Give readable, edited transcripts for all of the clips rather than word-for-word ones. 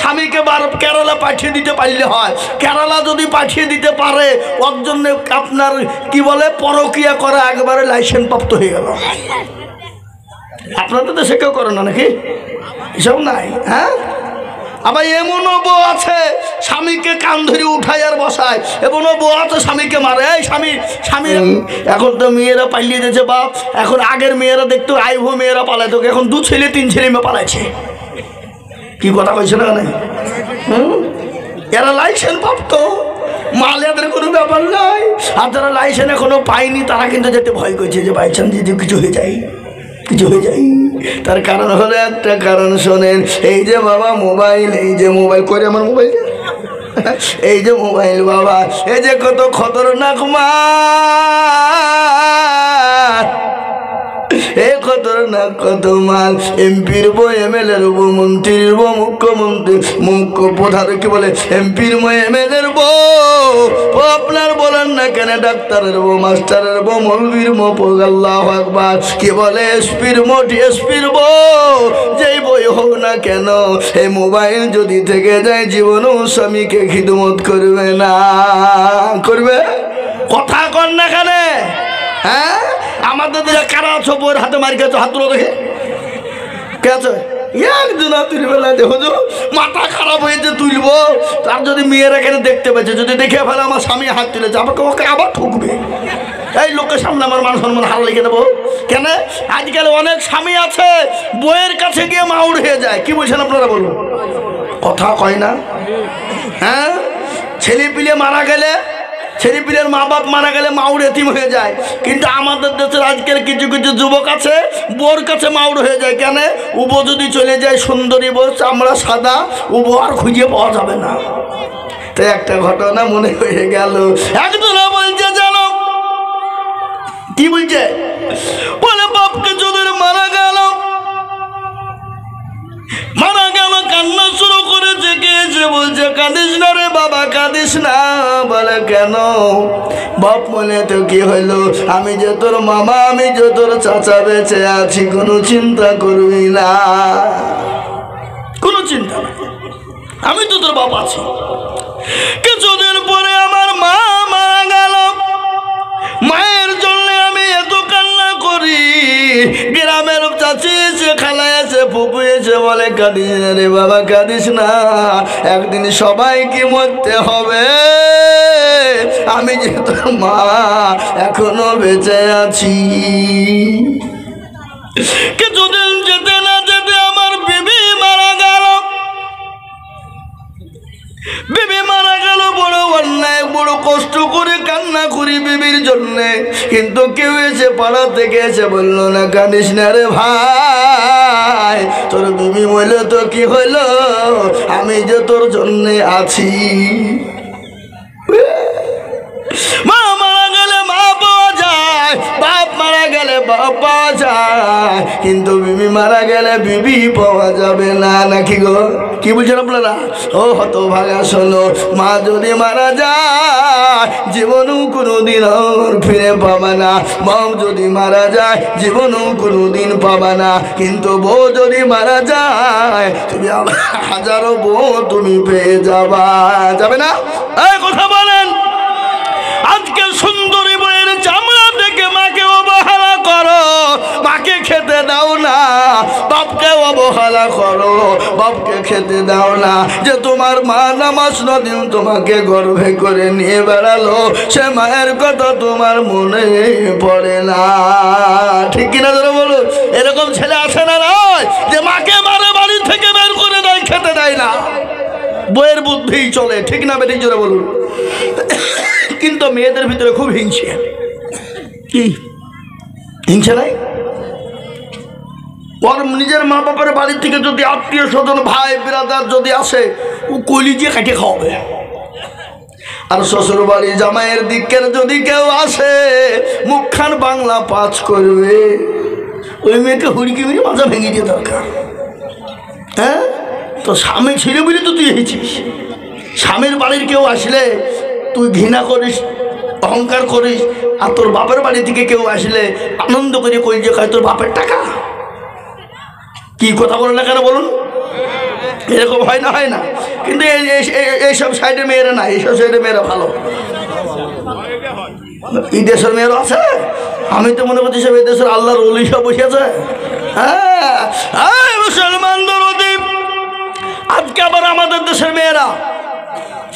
স্বামীকে কেরালা পাঠিয়ে দিতে পারলে হয়। কেরালা যদি পাঠিয়ে দিতে পারে ওর জন্য আপনার কি বলে পরকিয়া করা একবারে লাইসেন্স প্রাপ্ত হয়ে গেল। আপনাদের দেশে কেউ করে না নাকি এসব নাই? হ্যাঁ, আবার এমনও বউ আছে স্বামীকে কান ধরে উঠায় আর বসায়, এমনও বউ আছে স্বামীকে মারে। এই স্বামী স্বামী এখন তো মেয়েরা পালিয়ে দিয়েছে বাপ। এখন আগের মেয়েরা দেখতো আইভো মেয়েরা পালাইতো, এখন 2 ছেলে 3 ছেলে মেয়ে পালাইছে। কি কথা কইছে না? এরা লাইসেন্স প্রাপ্ত মাল, এদের কোনো ব্যাপার নাই। আর যারা লাইসেন্স এখনো পায়নি তারা কিন্তু যেতে ভয় করছে যে বাই চান্স যদি কিছু হয়ে যায়, কিছু হয়ে যায়। তার কারণ হলো একটা কারণ শোনেন, এই যে বাবা মোবাইল, এই যে মোবাইল করে আমার মোবাইল, এই যে মোবাইল বাবা, এই যে কত খতরনাক মাল, এ খতরনাক কত মাল। এমপির বউ, এমএলএর বউ, মন্ত্রীর বউ, মুখ্যমন্ত্রী প্রধান কি বলে এমপির বউ, এমএলএর বউ, ও আপনার বলেন না কেন ডাক্তারের বউ, মাস্টারের বউ, মৌলবীর বউ, আল্লাহু আকবার, কি বলে এসপির বউ, ডিএসপির বউ, যেই বই হোক না কেন এই মোবাইল যদি থেকে যায় জীবনও স্বামীকে খিদমত করবে না। করবে? কথা কর না কেন? হ্যাঁ, আমাদের কারা আছো বইয়ের হাতে মারি গেছো? হাত তুলো দেখে কে আছে? একদিন বেলা দেখো মাথা খারাপ হয়েছে তুলবো, তার যদি মেয়েরা এখানে দেখতে পেয়েছে, যদি দেখে ফেলে আমার স্বামী হাত তুলেছে, আমাকে ওকে আবার ঠুকবে। এই লোকের সামনে আমার মান সম্মান হার লিখে দেবো কেন? আজকাল অনেক স্বামী আছে বইয়ের কাছে গিয়ে মাউড় হয়ে যায়। কি বলছেন আপনারা বলুন? কথা কয় না? হ্যাঁ, ছেলে পিলে মারা গেলে, ছেলে পিলের মা বাপ মারা গেলে মাউড় এতিম হয়ে যায়। কিন্তু আমাদের দেশের আজকের কিছু কিছু যুবক আছে বোর কাছে মাউড় হয়ে যায়। কেন? উবো যদি চলে যায়, সুন্দরী বউ, চামড়া সাদা, উবো আর খুঁজে পাওয়া যাবে না। তো একটা ঘটনা মনে হয়ে গেল, একজন বলছে জানো কি বলছে, বলে বাপকে যদি মারা গেল, মারা গেল, কান্না শুরু করেছে, গিয়েছে বলছে কাঁদিস না রে বাবা, কাঁদিস না। বলে কেন? বাপ মনে তো কি হইলো, আমি যে তোর মামা, আমি যে তোর চাচা বেঁচে আছি, কোনো চিন্তা করবি না, কোনো চিন্তা নাই, আমি তো তোর বাপ আছি। কিছুদিন পরে আমার মা মারা গেল, মায়ের জন্য আমি এত কান্না করি। গ্রামের চাচি এসে, খালা এসে, ফুপু এসে বলে কাঁদিস না রে বাবা, কাঁদিস না, একদিন সবাইকে মরতে হবে, আমি যে তোর মা এখনো বেঁচে আছি। কিছুদিন যেতে না যেতে আমার বিবি মারা গেল। বিবি মারা গেল, বড় অন্যায়, বড় কষ্ট করে কান্না করি বিবির জন্য। কিন্তু কেউ এসে পাড়া থেকে এসে বলল না কাঁদিস না রে ভাই, তোর বিবি মরল তো কি হইল, আমি যে তোর জন্য আছি। মা মারা গেলে মা পাওয়া যায়, বাপ মারা গেলে বাপ পাওয়া যায়, কিন্তু বিবি মারা গেলে বিবি পাওয়া যাবে না, নাকি গো? কি বলছেন আপনারা? ও হতভাগা শোনো, মা যদি মারা যায় জীবনও কোনোদিন আর ফিরে পাবে না, বাপ যদি মারা যায় জীবনও কোনোদিন পাবে না, কিন্তু বউ যদি মারা যায় তুমি হাজারো বউ তুমি পেয়ে যাবে না? এই কথা বলেন। আজকে সুন্দরী বইয়ের চামড়া থেকে মাকে অবহেলা করো, মাকে খেতে দাও না, বাপকে অবহেলা করো, বাপকে খেতে দাও না। যে তোমার মা নামাজ নদিন তোমাকে গর্ভে করে নিয়ে বেড়ালো, সে মায়ের কথা তোমার মনে পড়ে না। ঠিক কিনা ধরো বলো? এরকম ছেলে আছে না নয় যে মাকে মারে বাড়ি থেকে বের করে দেয়, খেতে দেয় না, বইয়ের বুদ্ধি চলে, ঠিক না বেঠিক জোরে বলুন? কিন্তু মেয়েদের ভিতরে খুব হিংসে। কি হিংসা নাই? ওর নিজের মা বাবার বাড়ি থেকে যদি আত্মীয় স্বজন ভাই বিরাদার যদি আসে, ও কলিজে কাটে খাওয়াবে। আর শ্বশুর বাড়ি জামাইয়ের দিকের যদি কেউ আসে, মুখখান বাংলা পাঁচ করবে, ওই মেয়েকে হুড়কি মেরে মাথা ভেঙে দিয়ে দরকার। হ্যাঁ, তো স্বামী ছিল বলে তো তুই এসেছিস। স্বামীর বাড়ির কেউ আসলে তুই ঘৃণা করিস, অহংকার করিস, আর তোর বাপের বাড়ি থেকে কেউ আসলে আনন্দ করে কই যে খায় তোর বাপের টাকা। কি কথা বলেন না কেন বলুন? এরকম হয় না, হয় না? কিন্তু এইসব সাইডে মেয়েরা না, এইসব সাইডে মেয়েরা ভালো। এই দেশের মেয়েরা আছে, আমি তো মনে করছি সব এই দেশের আল্লাহর ওলি সব বসেছে। হ্যাঁ মুসলমানদের অধিক আজকে আবার আমাদের দেশের মেয়েরা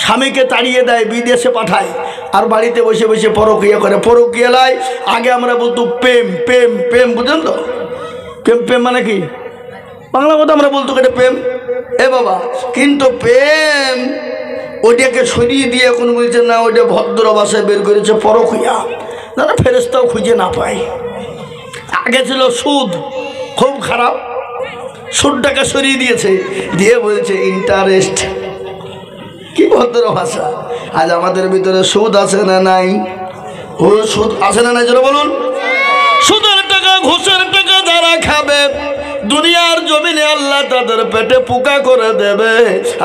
স্বামীকে তাড়িয়ে দেয়, বিদেশে পাঠায়, আর বাড়িতে বসে বসে পরকিয়া করে। পরকিয়ালায় আগে আমরা বলতো প্রেম প্রেম প্রেম, বুঝলেন তো? প্রেম প্রেম মানে কি বাংলা কথা আমরা বলতো এটা প্রেম, এ বাবা। কিন্তু প্রেম ওইটাকে সরিয়ে দিয়ে এখন বলছে না, ওইটা ভদ্র ভাষায় বের করেছে পরকিয়া, না ফেরেশতাও খুঁজে না পায়। আগে ছিল সুদ, খুব খারাপ, সুদটাকে সরিয়ে দিয়েছে, দিয়ে বলছে ইন্টারেস্ট। কি ভদ্র ভাষা! আজ আমাদের ভিতরে সুদ আছে না নাই? ও সুদ আছে না নাই যারা বলুন? সুদের টাকা ঘুষের টাকা যারা খাবে দুনিয়ার জমিনে আল্লাহ তাদের পেটে পোকা করে দেবে,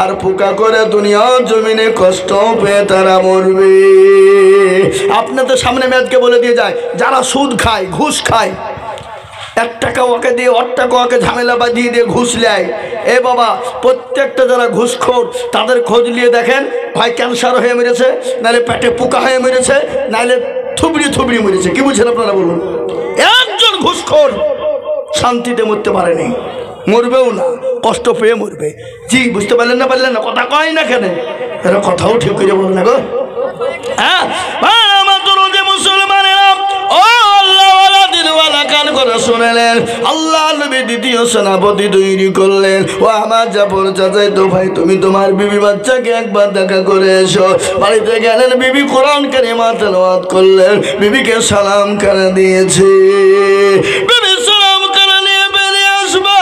আর পোকা করে দুনিয়ার জমিনে কষ্ট পেয়ে তারা মরবে। আপনাদের সামনে মেয়াদকে বলে দিয়ে যায়, যারা সুদ খায় ঘুষ খায়, 1 টাকা ওকে দিয়ে 8 টাকা ওকে ঝামেলা বাঁধিয়ে দিয়ে ঘুষ নেয়, এ বাবা প্রত্যেকটা যারা ঘুষখোর তাদের খোঁজ নিয়ে দেখেন, হয় ক্যান্সার হয়ে মেরেছে, নাহলে পেটে পোকা হয়ে মেরেছে, নাহলে থুবড়ি থুবড়ি মরেছে। কি বুঝছেন আপনারা বলুন? একজন ঘুষখোর শান্তিতে মরতে পারেনি, মরবেও না, কষ্ট পেয়ে মরবে। জি বুঝতে পারলেন না? পারলেন না? কথা কয় না কেন? এরা কথাও ঠিক করে বলুন না গো। হ্যাঁ মুসলমানেরা, ও আল্লাহওয়ালা দিনওয়ালা, কান করে শুনেলেন, আল্লাহ নবী দ্বিতীয় সেনাপতি তৈরি করলেন। ও আমার জাফর চাচাই তো ভাই, তুমি তোমার বিবি বাচ্চাকে একবার দেখা করে এসো। বাড়িতে গেলেন, বিবি কোরআন কারিমা তেলাওয়াত করলেন, বিবিকে সালাম করে দিয়েছে। বিবি সালাম করে নিয়ে বেরিয়ে আসবে,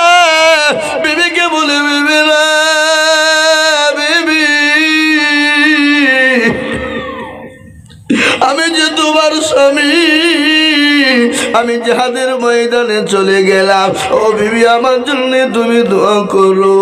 বিবিকে বলে, বিবি রে বিবি, আমি যে তোমার স্বামী, আমি জিহাদের ময়দানে চলে গেলাম, ও বিবি আমার জন্য তুমি দোয়া করো।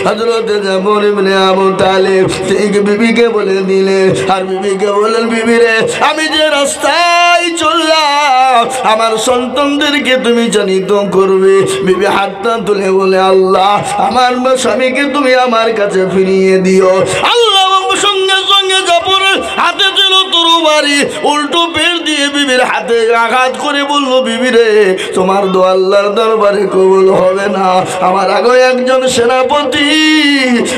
হযরত জাফর ইবনে আবু তালিব ঠিক বিবিকে বলে দিলেন, আর বিবিকে বলেন, বিবি রে আমি যে রাস্তায় চললাম আমার সন্তানদেরকে তুমি জানিত করবে। বিবি হাতটা তুলে বলে, আল্লাহ আমার স্বামীকে তুমি আমার কাছে ফিরিয়ে দিও। আল্লাহ সঙ্গে সঙ্গে জাফরের হাতে ছিল তরবারি, উল্টো পেট দিয়ে বিবির হাতে আঘাত করে বলল, বিবি রে তোমার দোয়া আল্লাহর দরবারে কবুল হবে না। আমার আগে একজন সেনাপতি,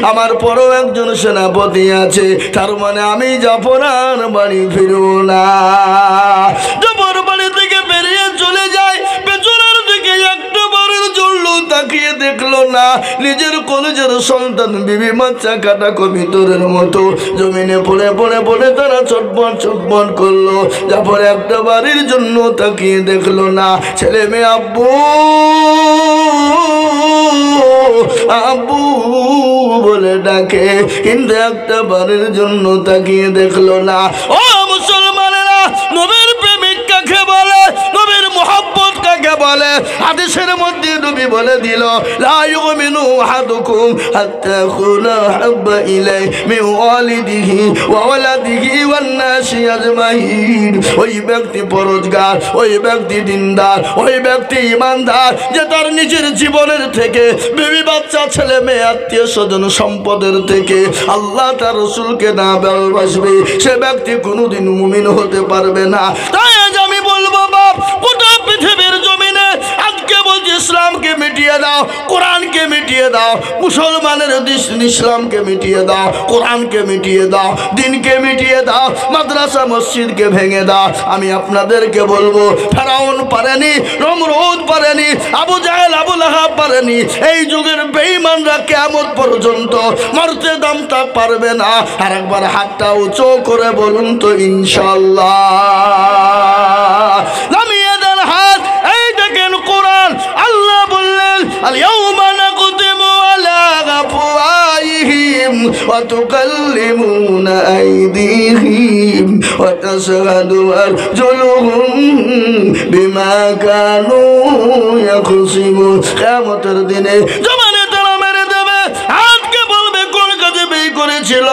আমার পরও একজন সেনাপতি আছে, তার মানে আমি জাফর আর বাড়ি ফিরব না। জাফর বাড়ি থেকে বেরিয়ে চলে যায়, পেছনের দিকে একটা বারের জন্য তাকিয়ে দেখলো না, নিজের কলেজের সন্তান বিবি বাচ্চা কাটা কবিতরের মতো জমিনে পড়ে পড়ে পড়ে তারা ছটফট ছটফট করলো। জাফর একটা বাড়ির জন্য তাকিয়ে দেখলো না, ছেলে মেয়ে আব্বু আব্বু বলে ডাকে, কিন্তু একটা বাড়ির জন্য তাকিয়ে দেখলো না। ও মুসলমানেরা, নবীর প্রেমিক কাকে বলে, নবীর মুহাব্বত কাকে বলে? হাদিসের মধ্যে নবী বলে দিল, লা ইউমিনু আহাদুকুম হাত্তা আকুনা হাব্বা ইলাইহি মিন ওয়ালিদিহি ওয়া ওয়ালাদিহি ওয়ান নাসি আজমাইন। ওই ব্যক্তি পরহেজগার, ওই ব্যক্তি দিনদার, ওই ব্যক্তি ইমানদার, যে তার নিজের জীবনের থেকে, বিবি বাচ্চা ছেলে মেয়ে আত্মীয় স্বজন সম্পদের থেকে আল্লাহ তার রাসূলকে না ভালোবাসবে, সে ব্যক্তি কোনোদিন মুমিন হতে পারবে না। তাই আজ আমি বলবো, বাপ গোটা পৃথিবীর জমিনে আজকে বলছি, ইসলামকে মিটিয়ে দাও, কোরআনকে মিটিয়ে দাও, মুসলমানের ইসলামকে মিটিয়ে দাও, কোরআনকে মিটিয়ে দাও, দিনকে মিটিয়ে দাও, মাদ্রাসা মসজিদকে ভেঙে দাও। আমি আপনাদেরকে বলবো, ফেরাউন পারেনি, নমরুদ পারেনি, আবু জাহেল আবু লাহাব পারেনি, এই যুগের বেঈমানরা কিয়ামত পর্যন্ত মরতে দমটা পারবে না। আর একবার হাতটা উঁচু করে বলুন তো ইনশাআল্লাহ। নামিয়ে দেন হাত, এই দেখেন কোরআন, আল্লাহ বললেন, আল ইয়াউমা নাকতিমু আলা আফওয়াহিহিম ওয়া তুকাল্লিমুনা আইদিহিম ওয়া তাশহাদু আরজুলুহুম বিমা কানু ইয়াকসিবুন। কিয়ামতের দিনে জমানে তারা মেরে দেবে, হাতকে বলবে কোন কাজে ব্যয় করেছিল,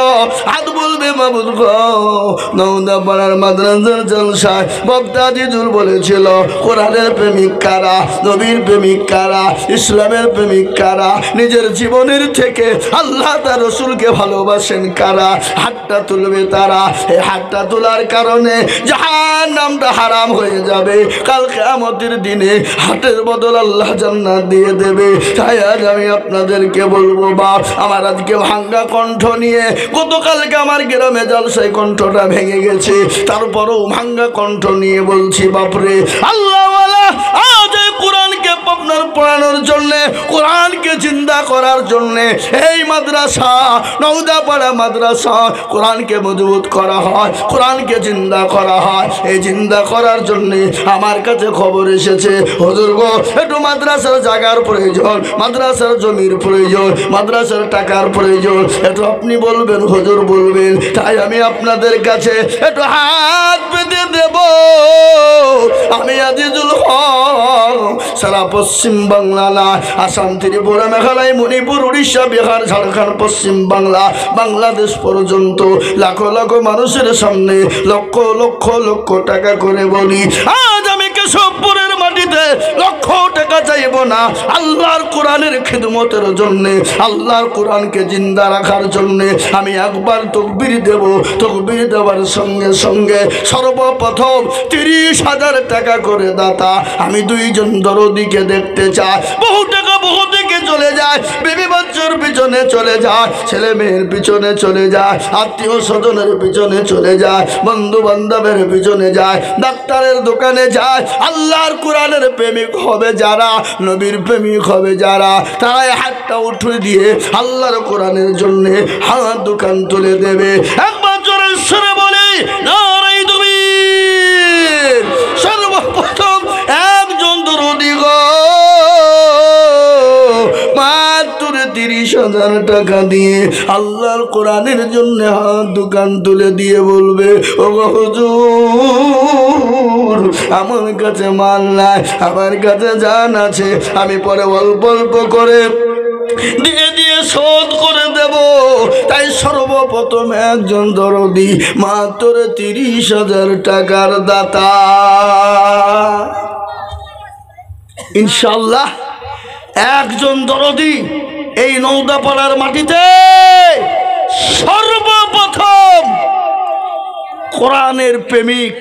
হাত বলবে মাবুদ গো, নওদা পাড়ার মাদ্রাসার জলসায় বক্তা জিজুর বলেছিল কোরআনের প্রেমিক কারা, নবীর প্রেমিক কারা, ইসলামের প্রেমিক কারা, নিজের জীবনের থেকে আল্লাহ তার রসুলকে ভালোবাসেন কারা, হাতটা তুলবে তারা। এই হাতটা তোলার কারণে জাহান্নামটা হারাম হয়ে যাবে। কাল কিয়ামতের দিনে হাতের বদল আল্লাহ জান্নাত দিয়ে দেবে। তাই আজ আমি আপনাদেরকে বলবো বাপ, আমার আজকে ভাঙ্গা কণ্ঠ নিয়ে, গতকালকে আমার গ্রামে জলসায় কণ্ঠটা ভেঙে গেছে, তারপরেও ভাঙ্গা কণ্ঠ নিয়ে বলছি বাপরে আল্লাহ আজ এই কোরআনকে আপনার পড়ানোর জন্যে, কোরআনকে জিন্দা করার জন্যে এই মাদ্রাসা নওদাপাড়া মাদ্রাসা কোরআনকে মজবুত করা হয়, কোরআনকে জিন্দা করা হয়। এই জিন্দা করার জন্যে আমার কাছে খবর এসেছে হুজুর গো একটু মাদ্রাসার জায়গার প্রয়োজন, মাদ্রাসার জমির প্রয়োজন, মাদ্রাসার টাকার প্রয়োজন, একটু আপনি বলবেন হুজুর বলবেন। তাই আমি আপনাদের কাছে একটু হাত পেতে দেব। আমি আজিজুল হক সারা পশ্চিম বাংলা না, আসাম, ত্রিপুরা, মেঘালয়, মণিপুর, উড়িষ্যা, বিহার, ঝাড়খণ্ড, পশ্চিম বাংলা, বাংলাদেশ পর্যন্ত লাখো লাখো মানুষের সামনে লক্ষ লক্ষ লক্ষ টাকা করে বলি, আজ আমি কেশবপুরের মাটিতে লক্ষ টাকা চাইব না, আল্লাহর কোরআনের খিদমতের জন্যে, আল্লাহর কোরআনকে জিন্দা রাখার জন্যে আমি একবার তকবীর দেব। তকবীর দেওয়ার সঙ্গে সঙ্গে সর্বপ্রথম 30,000 টাকা করে দাতা আমি দুইজন দরদিকে দেখতে চাই। বহু টাকা বহু দিকে চলে যায়, বিবি বাচ্চার পিছনে চলে যায়, ছেলে মেয়ের পিছনে চলে যায়, আত্মীয় স্বজনের পিছনে চলে যায়, বন্ধু বান্ধবের পিছনে যায়, ডাক্তারের দোকানে যায়। আল্লাহর কোরআনের প্রেমিক হবে যারা, নবীর প্রেমিক হবে যারা, তারাই হাতটা উঠে দিয়ে আল্লাহর কোরআনের জন্য হাত দোকান তুলে দেবে। একবার জোরে সরে বলি নারায়ে তাকবীর। সর্বপ্রথম একজন দরদি গো মাত্র 30,000 টাকা দিয়ে আল্লাহর কোরআনের জন্য হাত দোকান তুলে দিয়ে বলবে ও হুজুর আমার কাছে মাল নাই, আমার কাছে জান আছে, আমি পরে অল্প অল্প করে দিয়ে দিয়ে শোধ করে দেব। তাই সর্বপ্রথম একজন দরদি মাত্র 30,000 টাকার দাতা। ইনশাআল্লাহ একজন দরদি এই নওদাপাড়ার মাটিতে সর্বপ্রথম কোরআনের প্রেমিক,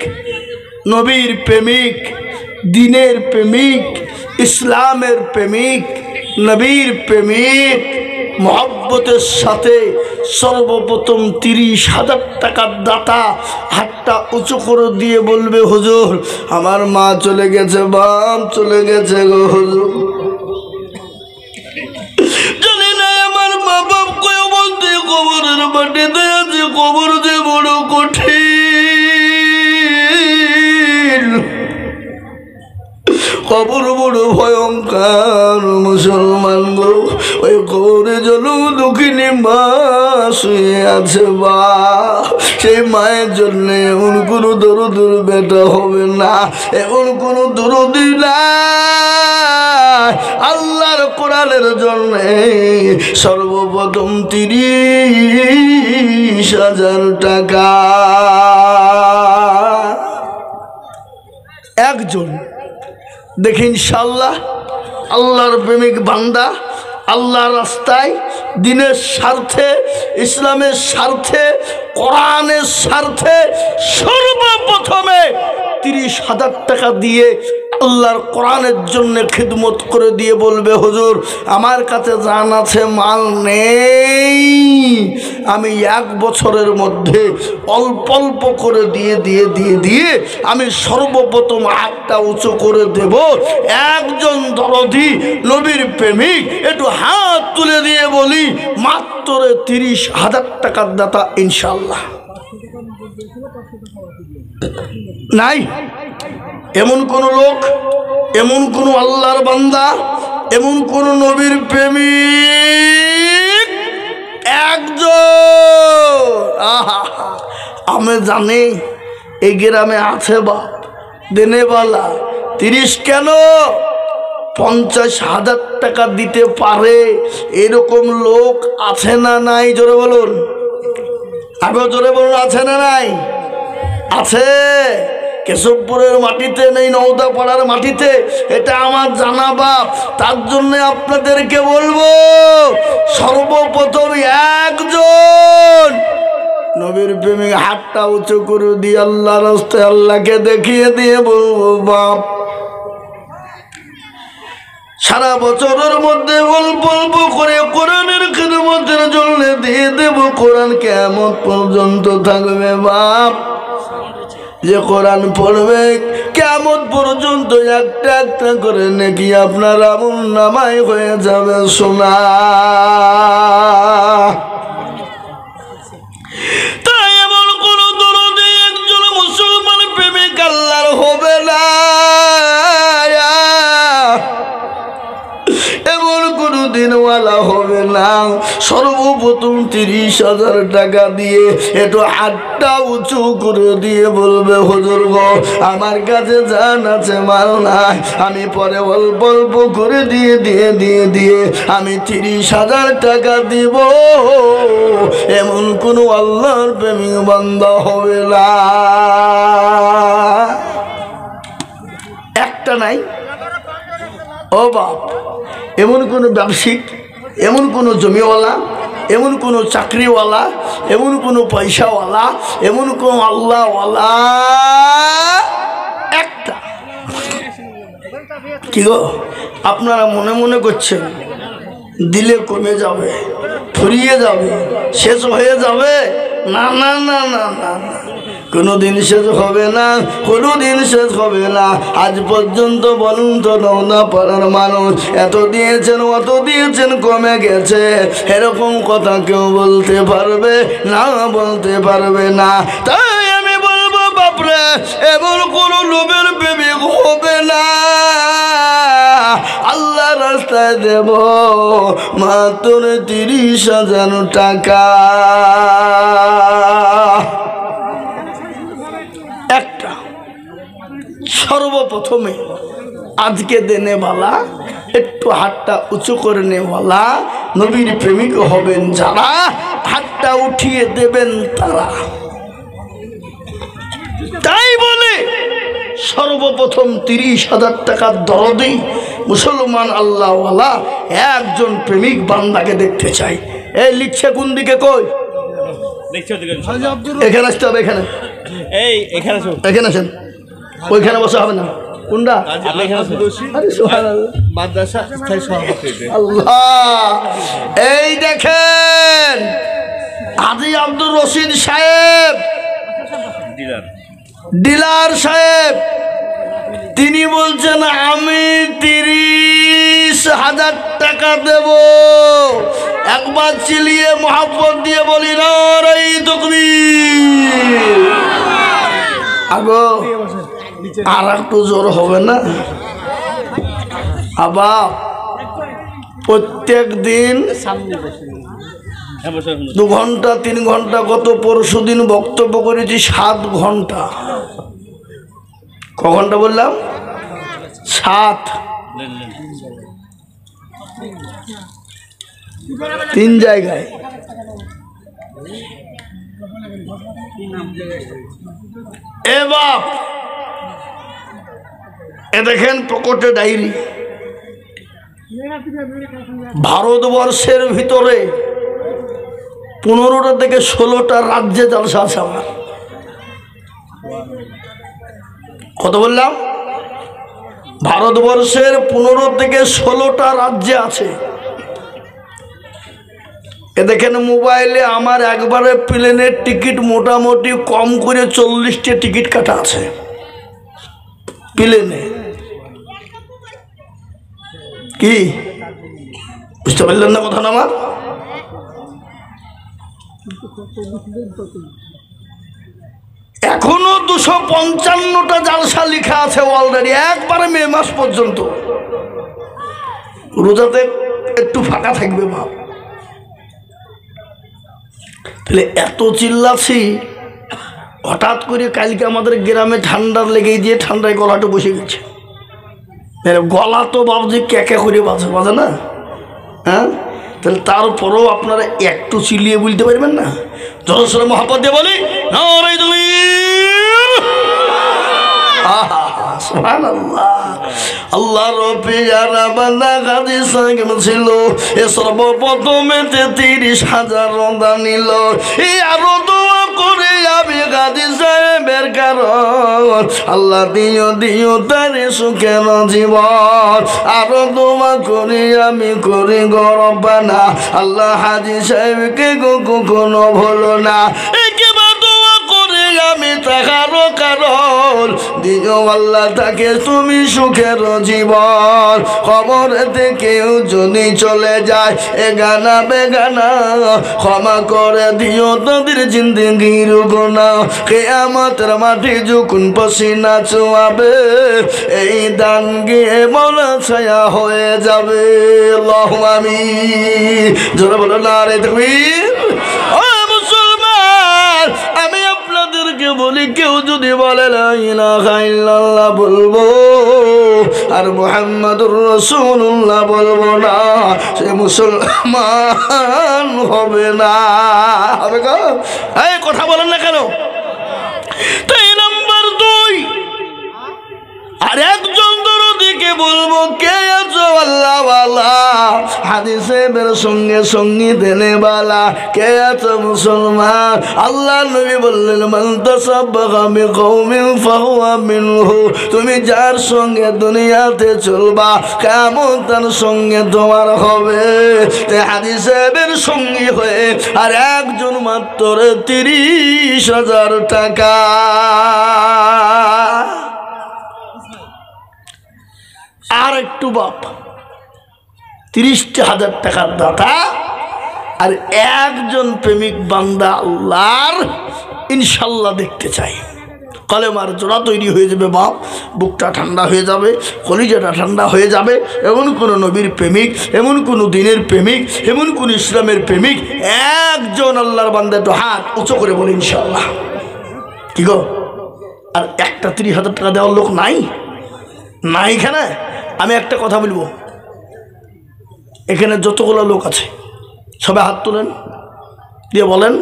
নবীর প্রেমিক, দ্বীনের প্রেমিক, ইসলামের প্রেমিক, নবীর প্রেমিক, মহব্বতের সাথে সর্বপ্রথম 30,000 টাকার দাতা হাতটা উঁচু করে দিয়ে বলবে হুজুর আমার মা চলে গেছে, বাপ চলে গেছে গো হুজুর, জানি না আমার মা বাপ কেউ বলতে কবরের মাটিতে আছে, কবর যে বড় কঠিন, কবর বড় ভয়ঙ্কর মুসলমান গো। ওই কবরে যেন দক্ষিণী মা শুয়ে আছে, বা সেই মায়ের জন্য এমন কোনো দরদের বেটা হবে না, এমন কোনো দরদি নাই। আল্লাহর কোরআনের জন্য সর্বপ্রথম 30,000 টাকা একজন। দেখি ইনশাআল্লাহ আল্লাহর প্রেমিক বান্দা আল্লাহর রাস্তায়, দ্বীনের স্বার্থে, ইসলামের স্বার্থে, কোরআনের স্বার্থে সর্বপ্রথমে 30,000 টাকা দিয়ে আল্লাহর কোরআনের জন্য খিদমত করে দিয়ে বলবে হুজুর আমার কাছে জান আছে মাল নেই, আমি 1 বছরের মধ্যে অল্প অল্প করে দিয়ে দিয়ে দিয়ে দিয়ে আমি সর্বপ্রথম হাতটা উঁচু করে দেব। একজন দরদি নবীর প্রেমিক একটু হাত তুলে দিয়ে বলি মাত্র 30,000 টাকার দাতা ইনশাআল্লাহ। নাই এমন কোন লোক, এমন কোন আল্লাহর বান্দা, এমন কোন নবীর প্রেমিক একজন আমি জানি এই গ্রামে আছে বাপ দেনেবালা 30 কেন 50,000 টাকা দিতে পারে এরকম লোক আছে না নাই? জোরে বলুন আগে জোরে বলুন, আছে না নাই? আছে। কেশবপুরের মাটিতে নেই, নওদাপাড়ার মাটিতে, এটা আমার জানা বাপ। তার জন্য আপনাদেরকে বলবো, সর্বপ্রথম একজন নবীর প্রেমিক হাতটা উঁচু করে দিয়ে আল্লাহ রাস্তায় আল্লাহকে দেখিয়ে দিয়ে বলবো, বাপ সারা বছরের মধ্যে অল্প অল্প করে কোরআনের খিদমতের জন্য দিয়ে দেব, কোরআন কিয়ামত পর্যন্ত থাকবে বাপ। যে কোরআন পড়বে কিয়ামত পর্যন্ত একটা একটা করে নেকি আপনার আমলনামায় হয়ে যাবে সোনা। তাই এমন কোন দরদে একজন মুসলমান প্রেমিক আল্লাহর হবে না, এমন কোন দিনওয়ালা হবে না। সর্বপ্রথম 30,000 টাকা দিয়ে একটু হাতটা উঁচু করে দিয়ে বলবে, হুজুর গো আমার কাছে জান আছে মাল নাই, আমি পরে অল্প অল্প করে দিয়ে দিয়ে দিয়ে দিয়ে আমি 30,000 টাকা দিব। এমন কোন আল্লাহর প্রেমিক বান্দা হবে না। একটা নাই ও বাপ, এমন কোনো ব্যবসায়িক, এমন কোনো জমিওয়ালা, এমন কোনো চাকরিওয়ালা, এমন কোনো পয়সাওয়ালা, এমন কোনো আল্লাহওয়ালা একটা। কি গো আপনারা মনে মনে করছেন দিলে কমে যাবে, ফুরিয়ে যাবে, শেষ হয়ে যাবে? না না না না না, কোনোদিন শেষ হবে না, কোনোদিন শেষ হবে না। আজ পর্যন্ত বলুন তো নওদাপাড়ার মানুষ এত দিয়েছেন অত দিয়েছেন কমে গেছে, এরকম কথা কেউ বলতে পারবে না? বলতে পারবে না। তাই আমি বলবো বাপরে, এমন কোনো লোভের প্রেমিক হবে না। আল্লাহ রাস্তায় দেব মাত্র 30,000 টাকা। একটা সর্বপ্রথমে আজকে দেনেওয়ালা, একটু হাতটা উঁচু করে নেওয়ালা নবীর প্রেমিক হবেন যারা, হাতটা উঠিয়ে দেবেন তারা। তাই বলে সর্বপ্রথম 30,000 টাকার দরদি মুসলমান আল্লাহওয়ালা একজন প্রেমিক বান্দাকে দেখতে চাই। এই লিখছে কোন দিকে? কই এখানে আসতে হবে, এখানে এখানে আসেন, ওইখানে বসা হবে না। কোনটা? আল্লাহ, এই দেখেন হাজী আব্দুর রশিদ সাহেব, ডিলার সাহেব, তিনি বলছেন আমি 30,000 টাকা দেব। একবার চিলিয়ে মোহাব্বত দিয়ে বলি নারে তাকবীর। আগো আর একটু জোর হবে না? আবার প্রত্যেক দিন 2 ঘন্টা 3 ঘন্টা, গত পরশু দিন বক্তব্য করেছি 7 ঘন্টা। ক ঘন্টা বললাম? 7। 3 জায়গায়। এ বাপ, এ দেখেন প্রকটে ডায়েরি। ভারতবর্ষের ভিতরে 15টা থেকে 16টা রাজ্যে জলসা আছে আমার। কত বললাম? ভারতবর্ষের 15 থেকে 16টা রাজ্যে আছে। এ দেখেন মোবাইলে আমার একবারে প্লেনের টিকিট মোটামুটি কম করে 40টা টিকিট কাটা আছে প্লেনে। কি বুঝতে পারলেন না কথা? আমার এখনো 255টা জালসা লেখা আছে অলরেডি, একবারে মে মাস পর্যন্ত। রোজাতে একটু ফাঁকা থাকবে ভাব। তাহলে এত চিল্লাছি, হঠাৎ করে কালকে আমাদের গ্রামে ঠান্ডার লেগে দিয়ে ঠান্ডায় গলাটা বসে গেছে। গলা তো ভাবছি ক্যাকা করে বাজে না? হ্যাঁ, তাহলে তারপরেও আপনারা একটু চিল্লিয়ে বলতে পারবেন না? জোরে মহব্বত দিয়ে বলি নারে তাকবীর। সুবহানাল্লাহ। আল্লাহর পিয়ারা বান্দা গাজী সাহেব ছিল, এ সর্বপ্রথমে ৩৩,০০০ রোজা নিল। এই আরো দোয়া করে আমি গাজী সাহেবের কারণ আল্লাহ দিও তার সুখের জীবন। আরো দোয়া করি আমি করি গরবানা, আল্লাহ হাজী সাহেবকে কখনো ভুলো না। আমি তাহারও কারণ দিও আল্লাহ তাকে তুমি সুখের জীবন। খবরেতে কেউ যদি চলে যায় এগানা বেগানা, ক্ষমা করে দিও তাদের জিন্দেগির গুনাহ। কিয়ামতের মাঠে যখন পসিনা চুয়াবে, এই দান গিয়ে মৌলা ছায়া হয়ে যাবে। আল্লাহুম্মা আমিন। জোরে বলো নারে তাকবীর। ও মুসলমান, আমি আপনাদেরকে বলি, কেউ যদি বলে লা ইলাহা ইল্লাল্লাহ বলবো আর মুহাম্মাদুর রাসূলুল্লাহ বলবো না, সে মুসলমান হবে না। হবে গো? এই কথা বলেন না কেন? তাই নাম্বার 2, আর একজন দরদিকে বলবো, কে আছো আল্লাহ ওয়ালা, হাদিসের সঙ্গে সঙ্গী দেনে বালা, কে আছো মুসলমান? আল্লাহ নবী বললেন, মান তাসাব্বাহা বিকওমিন ফাহুয়া মিনহু। তুমি যার সঙ্গে দুনিয়াতে চলবা, কিয়ামত তার সঙ্গে তোমার হবে। তে হাদিসের সঙ্গী হয়ে আর একজন মাত্র 30,000 টাকা। আর একটু বাপ 30,000 টাকার দাতা, আর একজন প্রেমিক বান্দা আল্লাহর ইনশাল্লাহ দেখতে চাই। কলেমার জোড়া তৈরি হয়ে যাবে বাপ, বুকটা ঠান্ডা হয়ে যাবে, কলিজাটা ঠান্ডা হয়ে যাবে। এমন কোনো নবীর প্রেমিক, এমন কোনো দিনের প্রেমিক, এমন কোন ইসলামের প্রেমিক একজন আল্লাহর বান্দা একটু হাত উঁচু করে বলে ইনশাল্লাহ। কি গো, আর একটা 30,000 টাকা দেওয়ার লোক নাই? না, এখানে আমি একটা কথা বলবো, এখানে যতগুলো লোক আছে সবাই হাত তোলেন, দিয়ে বলেন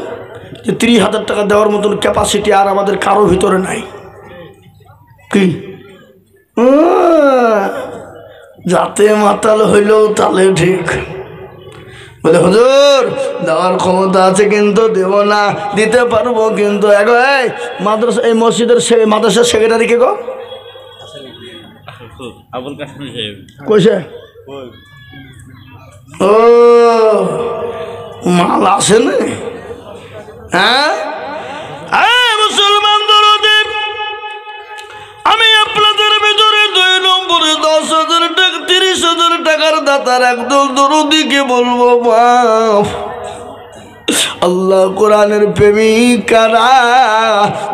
যে 30,000 টাকা দেওয়ার মতন ক্যাপাসিটি আর আমাদের কারো ভিতরে নাই। কি যাতে মাতাল হইলেও তালে ঠিক। বলে হুজুর দেওয়ার ক্ষমতা আছে কিন্তু দেব না, দিতে পারবো কিন্তু। এই মাদ্রাসা, এই মসজিদের মাদ্রাসার সেক্রেটারি কে গো? আবুল কাসেম সাহেব কইছে। ও মাল আসে না? হ্যাঁ মুসলমান দরদি, আমি আপনাদের ভিতরে 2 নম্বরে 10,000 টাকা 30,000 টাকার দাতার একদল দরদিকে বলবো, বাপ আল্লাহ কোরআনের প্রেমিক কারা,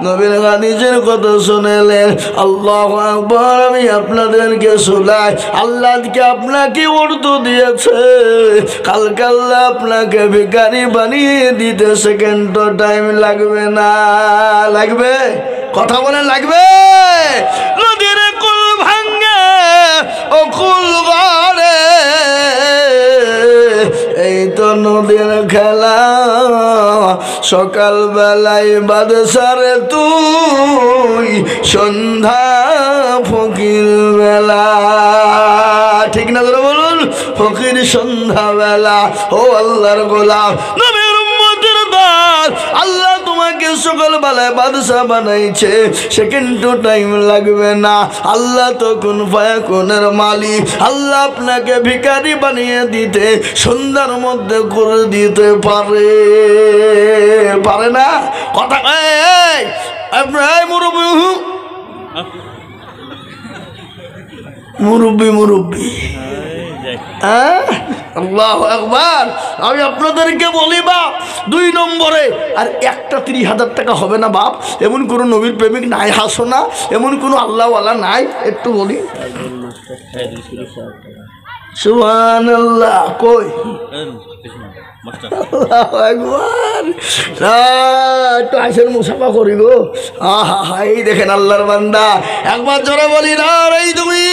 নবীর হাদিসের কথা শুনেলেন। আল্লাহু আকবার। আমি আপনাদেরকে শোনাই, আল্লাহকে আপনাকে অর্থ দিয়েছে, কালকে আল্লাহ আপনাকে ভিখারি বানিয়ে দিতে সেকেন্ড টাইম লাগবে না। লাগবে? কথা বলে লাগবে? নদীর কুল ভাঙ্গে ও কুল গড়ে, এই তো নদীর খেলা। সকাল বেলায় বাদশারে তুই, সন্ধ্যা ফকির বেলা। ঠিক না ধরে বলুন? ফকির সন্ধ্যা বেলা। ও আল্লাহর গোলাম, নবীর উম্মতের দল, আল্লাহ তোমাকে সকাল বেলায় বাদশা বানাইছে, সেকেন্ড টাইম লাগবে না। আল্লাহ তো কোন ফায়াকুনের মালিক, আল্লাহ আপনাকে ভিখারি বানিয়ে দিতে সন্ধ্যার মধ্যে করে দিতে পারে। পারে না? কথা মুরব্বী মুরব্বী। আল্লাহু আকবার। আমি আপনাদেরকে বলি বাপ, 2 নম্বরে আর একটা 30,000 টাকা হবে না বাপ। এমন কোনো নবীর প্রেমিক নাই হাসো না, এমন কোনো আল্লাহওয়ালা নাই? একটু বলি সুবহানাল্লাহ। কই আল্লাহু আকবার। একটু আইসের মুসাফা করি গো। আহা হা, এই দেখেন আল্লাহর বান্দা। একবার জোরে বলি না রে তুমি।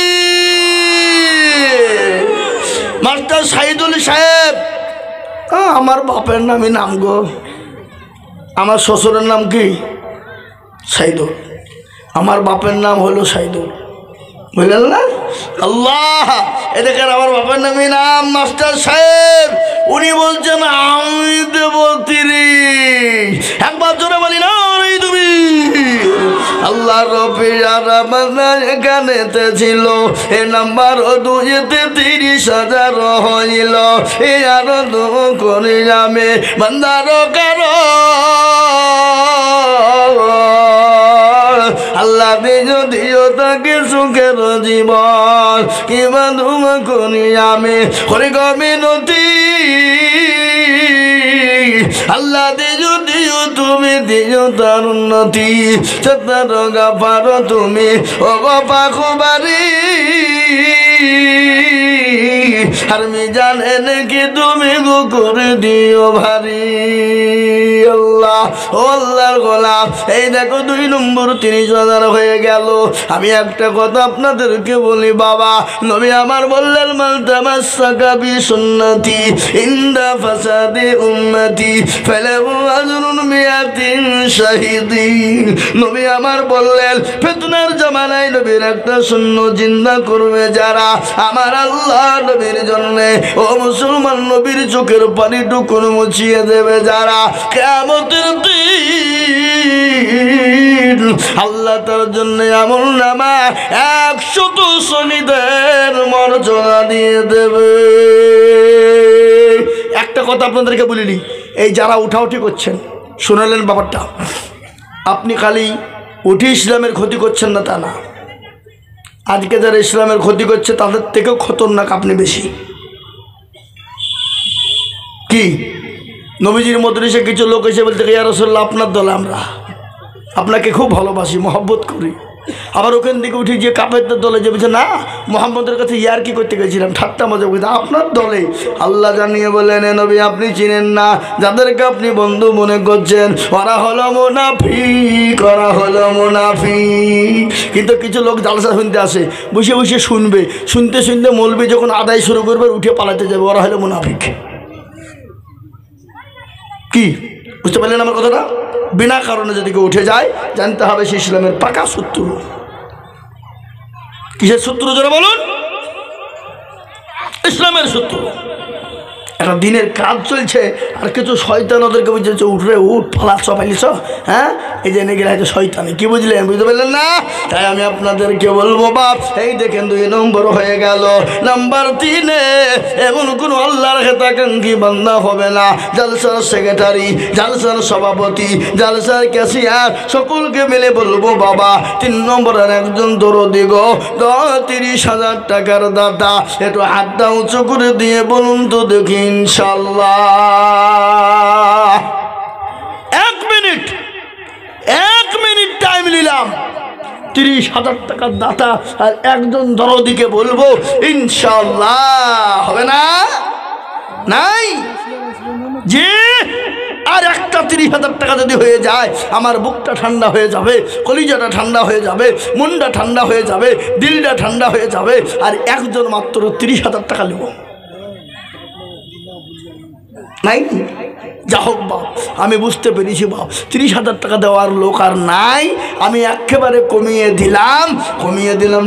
মাস্টার সাইদুল সাহেব আমার বাপের নামই নাম গো, আমার শ্বশুরের নাম কি সাইদুল, আমার বাপের নাম হলো সাইদুল, বুঝলেন না? আল্লাহ, এ দেখেন আমার বাপের নামই নাম মাস্টার সাহেব, উনি বলছেন আমি দেব 30। একবার জোরে বলি না তুমি। আল্লাহ রবির এখানেতে ছিল এ নাম্বার 2-তে 30,000 হইল, এ আরো দু করে যাবে বান্দার কারো। আল্লাহ যদিও তাকে সুখের জীবন কিংবা ধুম করি আমি করে গমিনতি। আল্লাহ যদিও তুমি দিও তার উন্নতি, সত্তর গাফার তুমি ও বাপা খুবারি। আর মি জানেন কি তুমি গো করে দিও ভারী। আল্লাহ, ও আল্লাহর গোলাম, এই দেখো 2 নম্বর 30,000 হয়ে গেল। আমি একটা কথা আপনাদেরকে বলি বাবা, নবী আমার বললেন মান তামাসসাকা বি সুন্নতি ইনদা ফাসাদি উম্মতি ফালাহু আজরুন মিয়াতিন শাহিদিন। নবী আমার বললেন ফিতনার জামানায় নবীর একটা সুন্নাত জিন্দা করবে যারা, আমার আল্লাহ নবীর জন্য ও মুসলমান নবীর চোখের পানিটুকু মুছিয়ে দেবে যারা, কিয়ামতের দিন আল্লাহ তার জন্য আমল নামা 100 শহীদের মর্যাদা দিয়ে দেবে। একটা কথা আপনাদেরকে বলিনি, এই যারা উঠাউঠি করছেন শুনালেন ব্যাপারটা, আপনি খালি উঠে ইসলামের ক্ষতি করছেন না তা না, আজকে যারা ইসলামের ক্ষতি করছে তাদের থেকেও খতরনাক আপনি বেশি। কি নবীজির মজলিসে কিছু লোক এসে বলতে ইয়া রাসূলুল্লাহ আপনার দলে আমরা আপনাকে খুব ভালোবাসি, মহব্বত করি। আবার ওখান থেকে উঠে গিয়ে কাফেরদের দলে যে বলছে না মুহাম্মদের কাছে ইয়ার কি করতে গেছিলাম, ঠাট্টা মজা করতে আপনার দলে। আল্লাহ জানিয়ে বলেন নবী আপনি চিনেন না যাদেরকে আপনি বন্ধু মনে করছেন, ওরা হলো মুনাফিক, ওরা হলো মুনাফিক। কিন্তু কিছু লোক জালসা শুনতে আসে, বসে বসে শুনবে, শুনতে শুনতে মৌলবি যখন আদায় শুরু করবে উঠে পালাতে যাবে, ওরা হলো মুনাফিক। কি বুঝতে পারলেন আমার কথাটা? বিনা কারণে যদি কেউ উঠে যায় জানতে হবে সে ইসলামের পাকা শত্রু। কিসের শত্রু যারা বলুন? ইসলামের শত্রু। একটা দিনের কাজ চলছে আর কিছু শয়তান ওদেরকে বুঝেছে উঠরে উঠ পালা পালিস, হ্যাঁ এই যে এনে গেলে হয়তো শয়তানি। কি বুঝলেন? বুঝতে পারলেন না? তাই আমি আপনাদেরকে বলবো বাপ, এই দেখেন 2 নম্বর হয়ে গেল। নাম্বার 3 এমন কোনো আল্লাহর হেতাকাঙ্ক্ষী বান্দা হবে না, জালসার সেক্রেটারি, জালসার সভাপতি, জালসার ক্যাশিয়ার সকলকে মিলে বলবো বাবা 3 নম্বরের একজন দরদি গো 30,000 টাকার দাতা, একটু হাতটা উঁচু করে দিয়ে বলুন তো দেখি ইনশাআল্লাহ। 1 মিনিট টাইম নিলাম, 30,000 টাকার দাতা আর একজন দরদিকে বলবো ইনশাআল্লাহ। হবে না? নাই জি। আর একটা 30,000 টাকা যদি হয়ে যায় আমার বুকটা ঠান্ডা হয়ে যাবে, কলিজাটা ঠান্ডা হয়ে যাবে, মনটা ঠান্ডা হয়ে যাবে, দিলটা ঠান্ডা হয়ে যাবে। আর একজন মাত্র 30,000 টাকা নেব নাই? যা হোক বাপ, আমি বুঝতে পেরেছি বাপ 30,000 টাকা দেওয়ার লোক আর নাই। আমি একেবারে কমিয়ে দিলাম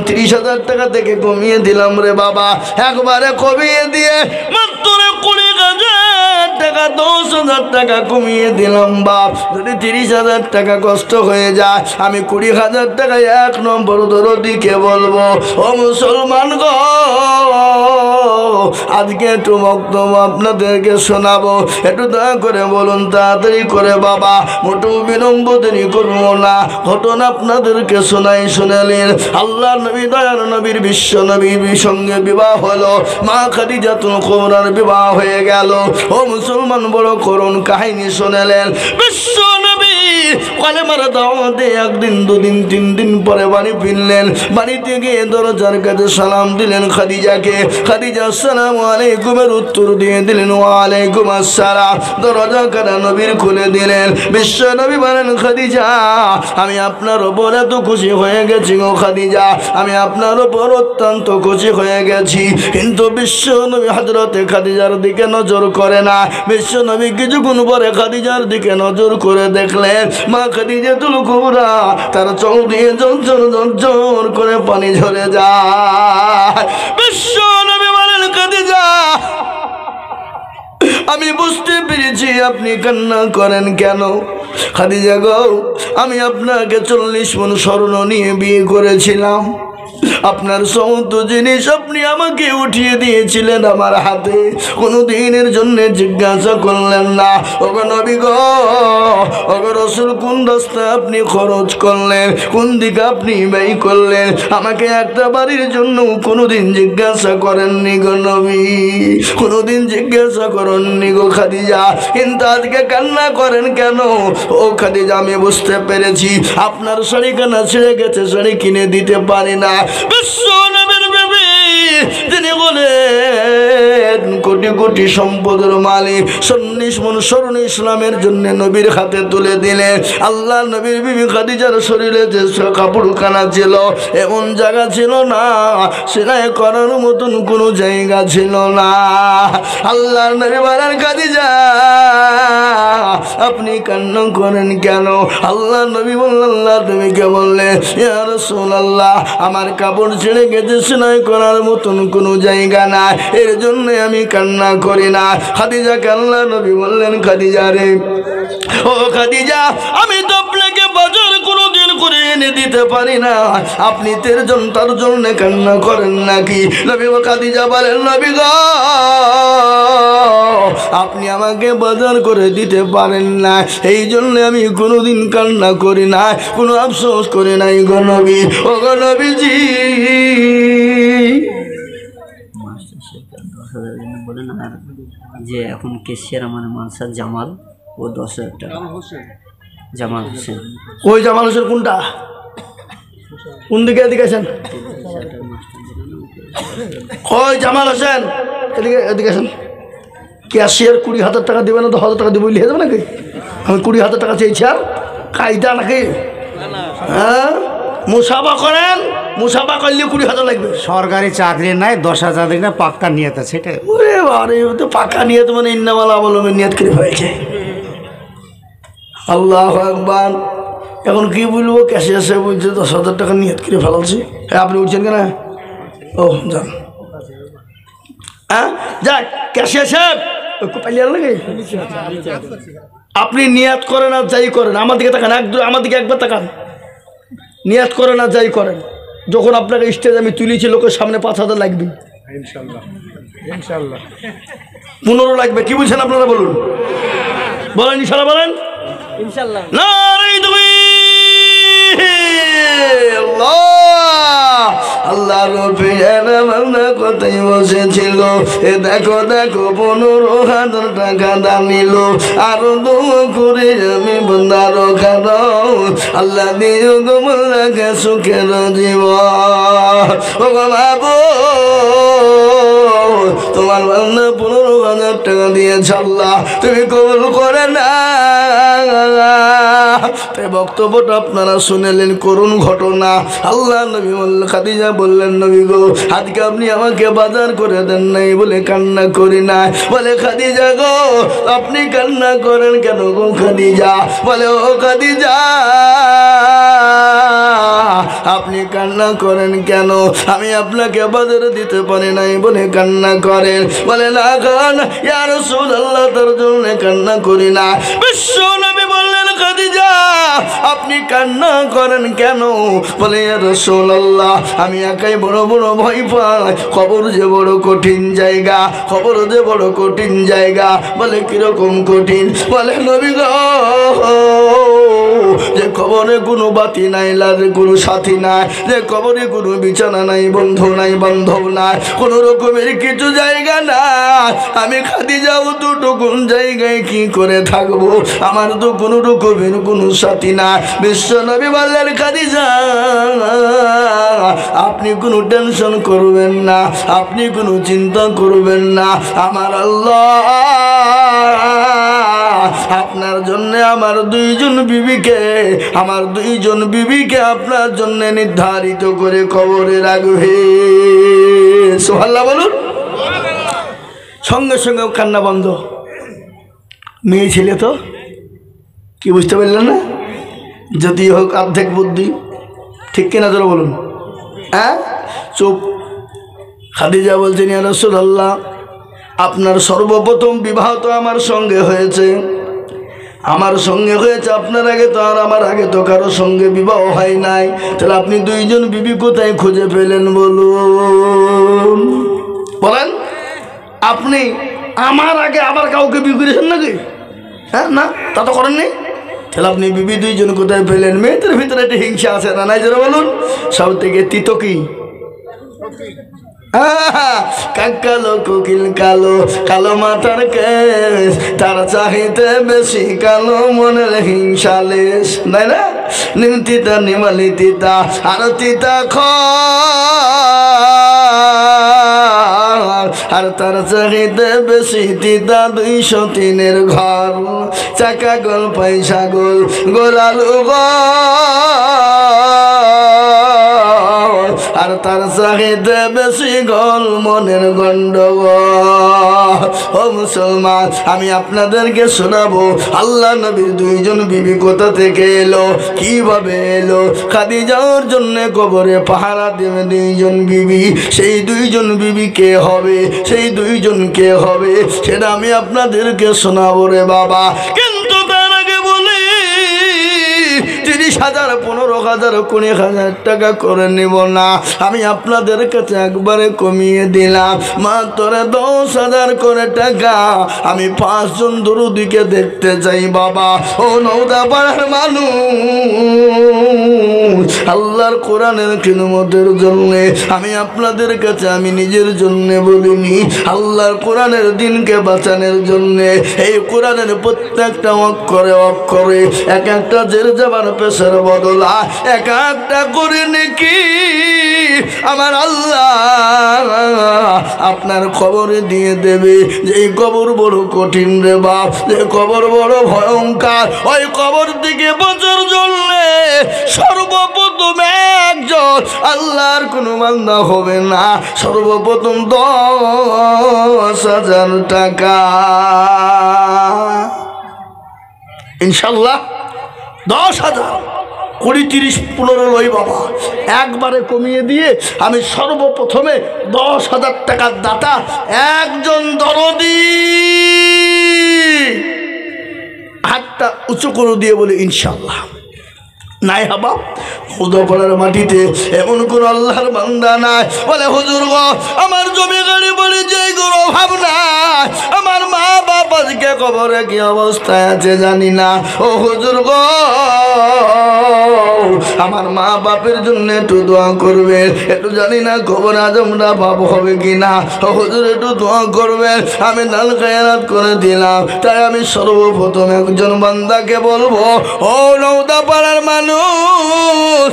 30,000 টাকা থেকে কমিয়ে দিলাম রে বাবা, একবারে কমিয়ে দিয়ে মাত্র 20,000 টাকা 10,000 টাকা কমিয়ে দিলাম বাপ। যদি 30,000 টাকা কষ্ট হয়ে যায় আমি 20,000 টাকা 1 নম্বর দরদিকে বলবো ও মুসলমান গো আজকে একটু বক্তব্য আপনাদেরকে শোনাবো, একটু দয়া করে বলুন তাড়াতাড়ি করে বাবা, মোটু বিলম্ব দেরি করবো না। ঘটনা আপনাদেরকে শোনাই শুনালেন। আল্লাহ নবী দয়ার নবীর বিশ্ব নবীর সঙ্গে বিবাহ হলো, মা খাদিজাতুল কুবরার বিবাহ হয়ে গেল। ও মুসলমান বড় করুণ কাহিনী শোনালেন। বিশ্ব নবী কলেমার দাওয়াতে একদিন দুদিন তিন দিন পরে বাড়ি ফিরলেন। বাড়িতে গিয়ে দরজার কাছে সালাম দিলেন খাদিজাকে। খাদিজা আসসালামু আলাইকুমের উত্তর দিয়ে দিলেন ওয়ালাইকুম আসসালাম। দরজা কাটা নবীর খুলে দিলেন। বিশ্ব নবী বলেন খাদিজা আমি আপনার ওপর এত খুশি হয়ে গেছি গো খাদিজা, আমি আপনার ওপর অত্যন্ত খুশি হয়ে গেছি। কিন্তু বিশ্ব নবী হযরতে খাদিজার দিকে নজর করে না। বিশ্ব নবী কিছুক্ষণ পরে খাদিজার দিকে নজর করে দেখলেন মা খাদিজাতুল কুবরা তার চোখ দিয়ে ঝরঝর ঝরঝর করে পানি ঝরে যায়। বিশ্ব নবী বলেন খাদিজা আমি বুঝতে পেরেছি আপনি কান্না করেন কেন। খাদিজা গো আমি আপনাকে 40 মণ স্বর্ণ নিয়ে বিয়ে করেছিলাম, আপনার সমস্ত জিনিস আপনি আমাকে উঠিয়ে দিয়েছিলেন আমার হাতে, কোনো দিনের জন্য জিজ্ঞাসা করলেন না। ওগো নবী গো, ওগো রাসূল কোন রাস্তা আপনি খরচ করলেন, কোন দিকে আপনি ব্যয় করলেন, আমাকে একটা বাড়ির জন্য কোনোদিন জিজ্ঞাসা করেননি গো নবী, কোনোদিন জিজ্ঞাসা করেননি গো খাদিজা। কিন্তু আজকে কান্না করেন কেন? ও খাদিজা আমি বুঝতে পেরেছি আপনার শাড়ি কানা ছিঁড়ে গেছে, শাড়ি কিনে দিতে পারি না। বিশ্ব নবীর বিবি তিনি বলেন কোটি কোটি সম্পদের মালিক 40 মণ স্বর্ণ ইসলামের জন্য নবীর হাতে তুলে দিলেন। আল্লাহ নবীর বিবি খাদিজার শরীরে যে কাপড় কানা ছিল এমন জায়গা ছিল না, সেলাই করার মতন কোনো জায়গা ছিল না। আল্লাহ নবী বলেন খাদিজা আপনি কান্না করেন কেন? আল্লাহ নবী বললেন আল্লাহ নবীকে বললেন ইয়া রাসূলুল্লাহ আমার কাপড় ছেড়ে গেছে, সেলাই করার মতন কোনো জায়গা নাই, এর জন্য আমি কান্না করি না। খাদিজাকে আল্লাহ নবী বললেন খাদিজা রে, ও খাদিজা আমি তো আপনাকে বাজার কোনোদিন করে এনে দিতে পারি না, আপনি তার জন্য কান্না করেন নাকি? নবী ও খাদিজা বলেন নবী গো আপনি আমাকে বাজার করে দিতে পারেন না, এই জন্য আমি কোনোদিন কান্না করি না, কোনো আফসোস করি নাই গো নবী। ও গো নবীজি বলেন। আর যে এখন কেশিয়ার আমার মানসার জামাল ও 10,000 টাকা। জামাল হোসেন। ওই জামাল হোসেন কোনটা? কোন দিকে? এদিকে আছেন। ওই জামাল হোসেন এদিকে এদিকে আছেন। ক্যাশিয়ার 20,000 টাকা দেবে না তো 1,000 টাকা দেবো লিখে দেবে নাকি? আমি 20,000 টাকা চেয়েছি আর কায়দা নাকি? হ্যাঁ মুসাফা করেন, মুসাফা করলে 20,000 লাগবে। সরকারি চাকরি নাই 10,000 দিন পাক্কা নিয়ত আছে সেটা। ওরে বারে ও তো পাক্কা নিয়ত মানে ইন্নামালা বলবে নিয়ত করে হয়েছে। আল্লাহু আকবার। এখন কি বলবো? ক্যাশিয়ার সাহেব বলছে 10,000 টাকা নিয়ত করে ফেলাচ্ছি। হ্যাঁ আপনি উঠছেন কেন? ও যান হ্যাঁ যাক ক্যাশিয়ার সাহেব আপনি নিয়াত করেন আর যাই করেন, আমার দিকে তাকান, আমার দিকে একবার তাকান। নিয়াত করেন আর যাই করেন, যখন আপনাকে স্টেজ আমি তুলেছি লোকের সামনে 5,000 লাগবে ইনশাআল্লাহ, ইনশাআল্লাহ 15 লাগবে। কি বলছেন আপনারা বলুন, বলেন ইনশাআল্লাহ, বলেন ইনশাআল্লাহ। নারে আল্লাহ আল্লাহ রবিনা কোথায় বসেছিল, এ দেখো দেখো 15,000 টাকা দামিল, আরো দোয়া করে আমি বন্দার খানো, আল্লাহ দিও গোমরাকে সুখের জীবন। ও বাবু তোমার বান্দা 15,000 টাকা দিয়েছে, আল্লাহ তুমি কবুল করে না। তাই বক্তব্যটা আপনারা শুনেলেন, করুন ঘটনা। আল্লাহ নবী খাদিজা বললেন নবী গো আজকে আপনি আমাকে বাজার করে দেন নাই বলে কান্না করি না। বলে খাদিজা গো আপনি কান্না করেন কেন গো খাদিজা? বলে ও খাদিজা আপনি কান্না করেন কেন? আমি আপনাকে বাজারে দিতে পারি নাই বলে কান্না করেন। বলে না খান ইয়া রাসূলুল্লাহ তার জন্য কান্না করি না। বিশ্ব নবী বললেন খাদিজা আপনি কান্না করেন কেন? বলে ইয়া রাসূলুল্লাহ আমি একাই বড় বড় ভয় পাই, খবর যে বড় কঠিন জায়গা, খবর যে বড় কঠিন জায়গা। বলে কিরকম কঠিন? বলে নবী গো যে কবরে কোনো বাতি নাই, লারে কোনো সাথী নাই, যে কবরে কোনো বিছানা নাই, বন্ধু নাই, বান্ধব নাই, কোনো রকমের কিছু জায়গা নাই। আমি খাদিজাও দুটো কোন জায়গায় কি করে থাকবো? আমার তো কোনো রকমের কোনো সাথী নাই। বিশ্ব নবী বললেন, খাদিজা আপনি কোনো টেনশন করবেন না, আপনি কোনো চিন্তা করবেন না। আমার আল্লাহ আপনার জন্য আমার দুইজন বিবিকে আপনার জন্য নির্ধারিত করে কবরে রাখবে। সুবহানাল্লাহ বলুন। সঙ্গে সঙ্গে কান্না বন্ধ। মেয়ে ছেলে তো কি বুঝতে পারলেন না? যদি হোক অর্ধেক বুদ্ধি, ঠিক কিনা তোরা বলুন? হ্যাঁ, চুপ। খাদিজা বলছেন, ইয়া রাসূলুল্লাহ, আপনার সর্বপ্রথম বিবাহ তো আমার সঙ্গে হয়েছে, আপনার আগে তো আর আমার আগে তো কারো সঙ্গে বিবাহ হয় নাই। তাহলে আপনি দুইজন বিবি কোথায় খুঁজে পেলেন বলুন? বলেন, আপনি আমার আগে আবার কাউকে বিয়ে করেছেন নাকি? হ্যাঁ, না, তা তো করেননি। তাহলে আপনি বিবি দুইজন কোথায় পেলেন? মেয়েদের ভিতরে একটা হিংসা আছে না নাই? যারা বলুন। সব থেকে তিতো কি? কালো কোকিল কালো, কালো মাথার কেশ, তার চাহিতে বেশি কালো মনের হিংসা লেশ, নাই না? নিমতিতা নিমালি তিতা আর তিতা আর তার চাহিতে বেশি তিতা 203 ঘর, চাকা গোল পয়সা গোল, গোলালু আর তার চাহিদা বেশি গোল মনের গন্ডগোল। ও মুসলমান, আমি আপনাদেরকে শোনাবো আল্লাহ নবীর দুইজন বিবি কোথা থেকে এলো, কিভাবে এলো। খাদিজার জন্য কবরে পাহারা দেবে দুইজন বিবি। সেই দুইজন বিবি কে হবে, সেই দুইজন কে হবে, সেটা আমি আপনাদেরকে শোনাবো রে বাবা। কিন্তু তার আগে বলি, 30,000, 15,000, 20,000 টাকা করে নিব না। আমি আপনাদের কাছে একবারে কমিয়ে দিলাম, মাত্র 10,000 করে টাকা। আমি 5 জন দরুদিকে দেখতে চাই বাবা। ও নওদাপাড়ার মানুষ, আল্লাহর কোরআনের খিদমতের জন্য আমি আপনাদের কাছে, আমি নিজের জন্য বলিনি, আল্লাহর কোরআনের দিনকে বাঁচানোর জন্য এই কোরআনের প্রত্যেকটা অক্ষরে এক একটা জের জাবার পেশার বদলা এক একটা করে নাকি আমার আল্লাহ আপনার খবরে দিয়ে দেবে। যে এই কবর বড় কঠিন রে বাপ, যে কবর বড় ভয়ঙ্কর। ওই কবর দিকে বাঁচার জন্য সর্বপ্রথম একজন আল্লাহর কোনো বান্দা হবে না, সর্বপ্রথম 10,000 টাকা ইনশাল্লাহ। 10,000, 20, 30, 15 লই বাবা, একবারে কমিয়ে দিয়ে আমি সর্বপ্রথমে 10,000 টাকার দাতা একজন দরদি হাতটা উঁচু করে দিয়ে বলে ইনশাল্লাহ। নাই হাবা, হুদপাড়ার মাটিতে এমন কোন আল্লাহর বান্দা নাই বলে হুজুর গো আমার জমি গাড়ি বলে যে গরো ভাবনা, আমার মা বাবা আজকে কবরে কি অবস্থায় আছে জানি না। ও হুজুর গো আমার মা বাপের জন্য একটু দোয়া করবেন, একটু জানি না খবর আজমরা বাপ হবে কিনা। ও হুজুর একটু দোয়া করবেন, আমি নাল খায়রাত করে দিলাম। তাই আমি সর্বপ্রথম একজন বান্দাকে বলবো, ও নওদাপাড়ার মানুষ,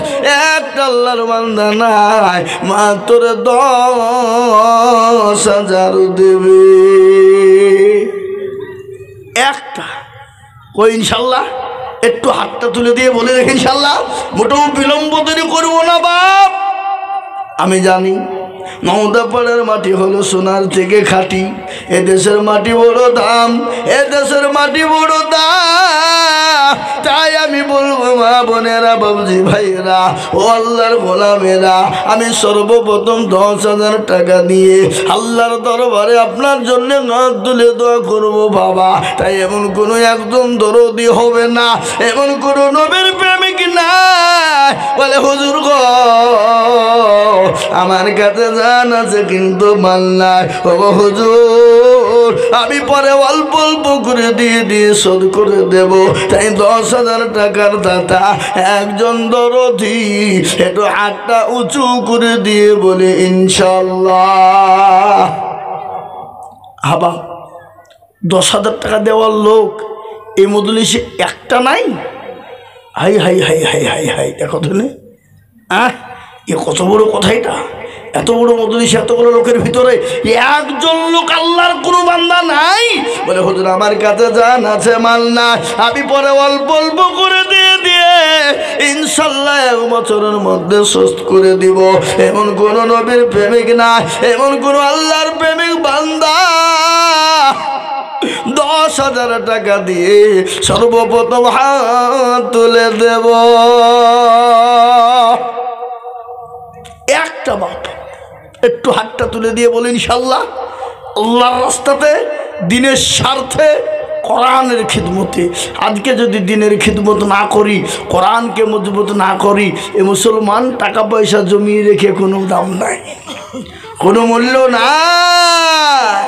একটা আল্লাহর বান্দা নাই, মাত্র 10,000 দেবে একটা। কই ইনশাল্লাহ? একটু হাতটা তুলে দিয়ে বলে রেখে ইনশাল্লাহ, মোটেও বিলম্ব তৈরি করবো না বাপ। আমি জানি নওদাপাড়ার মাটি হলো সোনার থেকে খাঁটি, এদেশের মাটি বড় দাম, এদেশের মাটি বড় দাম। তাই আমি বলবো মা বোনেরা, বাবুজি ভাইয়েরা, ও আল্লাহর গোলামেরা, আমি সর্বপ্রথম 10,000 টাকা দিয়ে আল্লাহর দরবারে আপনার জন্য হাত তুলে দোয়া করবো বাবা। তাই এমন কোনো একজন দরদি হবে না, এমন কোনো নবীর প্রেমিক নাই। বলে হুজুর গো আমার কাছে জান আছে কিন্তু মাল নাই। ও হুজুর আমি পরে অল্প অল্প করে দিয়ে শোধ করে দেব। তাই 10,000 টাকার দাতা একজন দরদি একটু হাতটা উঁচু করে দিয়ে বলে ইনশাল্লাহ। হাবা 10,000 টাকা দেওয়ার লোক এই মজলিসে একটা নাই। High high high high high high দেখো তো এ কত বড় কথা, এটা এত বড় মজলিস এতগুলো লোকের ভিতরে একজন লোক আল্লাহর কোনো বান্দা নাই। বলে হুজুর আমার কাছে জান আছে মাল না, আমি পরে অল্প অল্প করে দিয়ে ইনশাল্লাহ 1 বছরের মধ্যে সুস্থ করে দিব। এমন কোন নবীর প্রেমিক না, এমন কোন আল্লাহর প্রেমিক বান্দা 10,000 টাকা দিয়ে সর্বপ্রথম হাত তুলে দেব। একটা বাপ একটু হাতটা তুলে দিয়ে বলে ইনশাল্লাহ আল্লাহর রাস্তাতে দিনের স্বার্থে কোরআনের খিদমতে। আজকে যদি দিনের খিদমত না করি, কোরআনকে মজবুত না করি, এ মুসলমান টাকা পয়সা জমিয়ে রেখে কোনো দাম নাই, কোনো মূল্য নাই।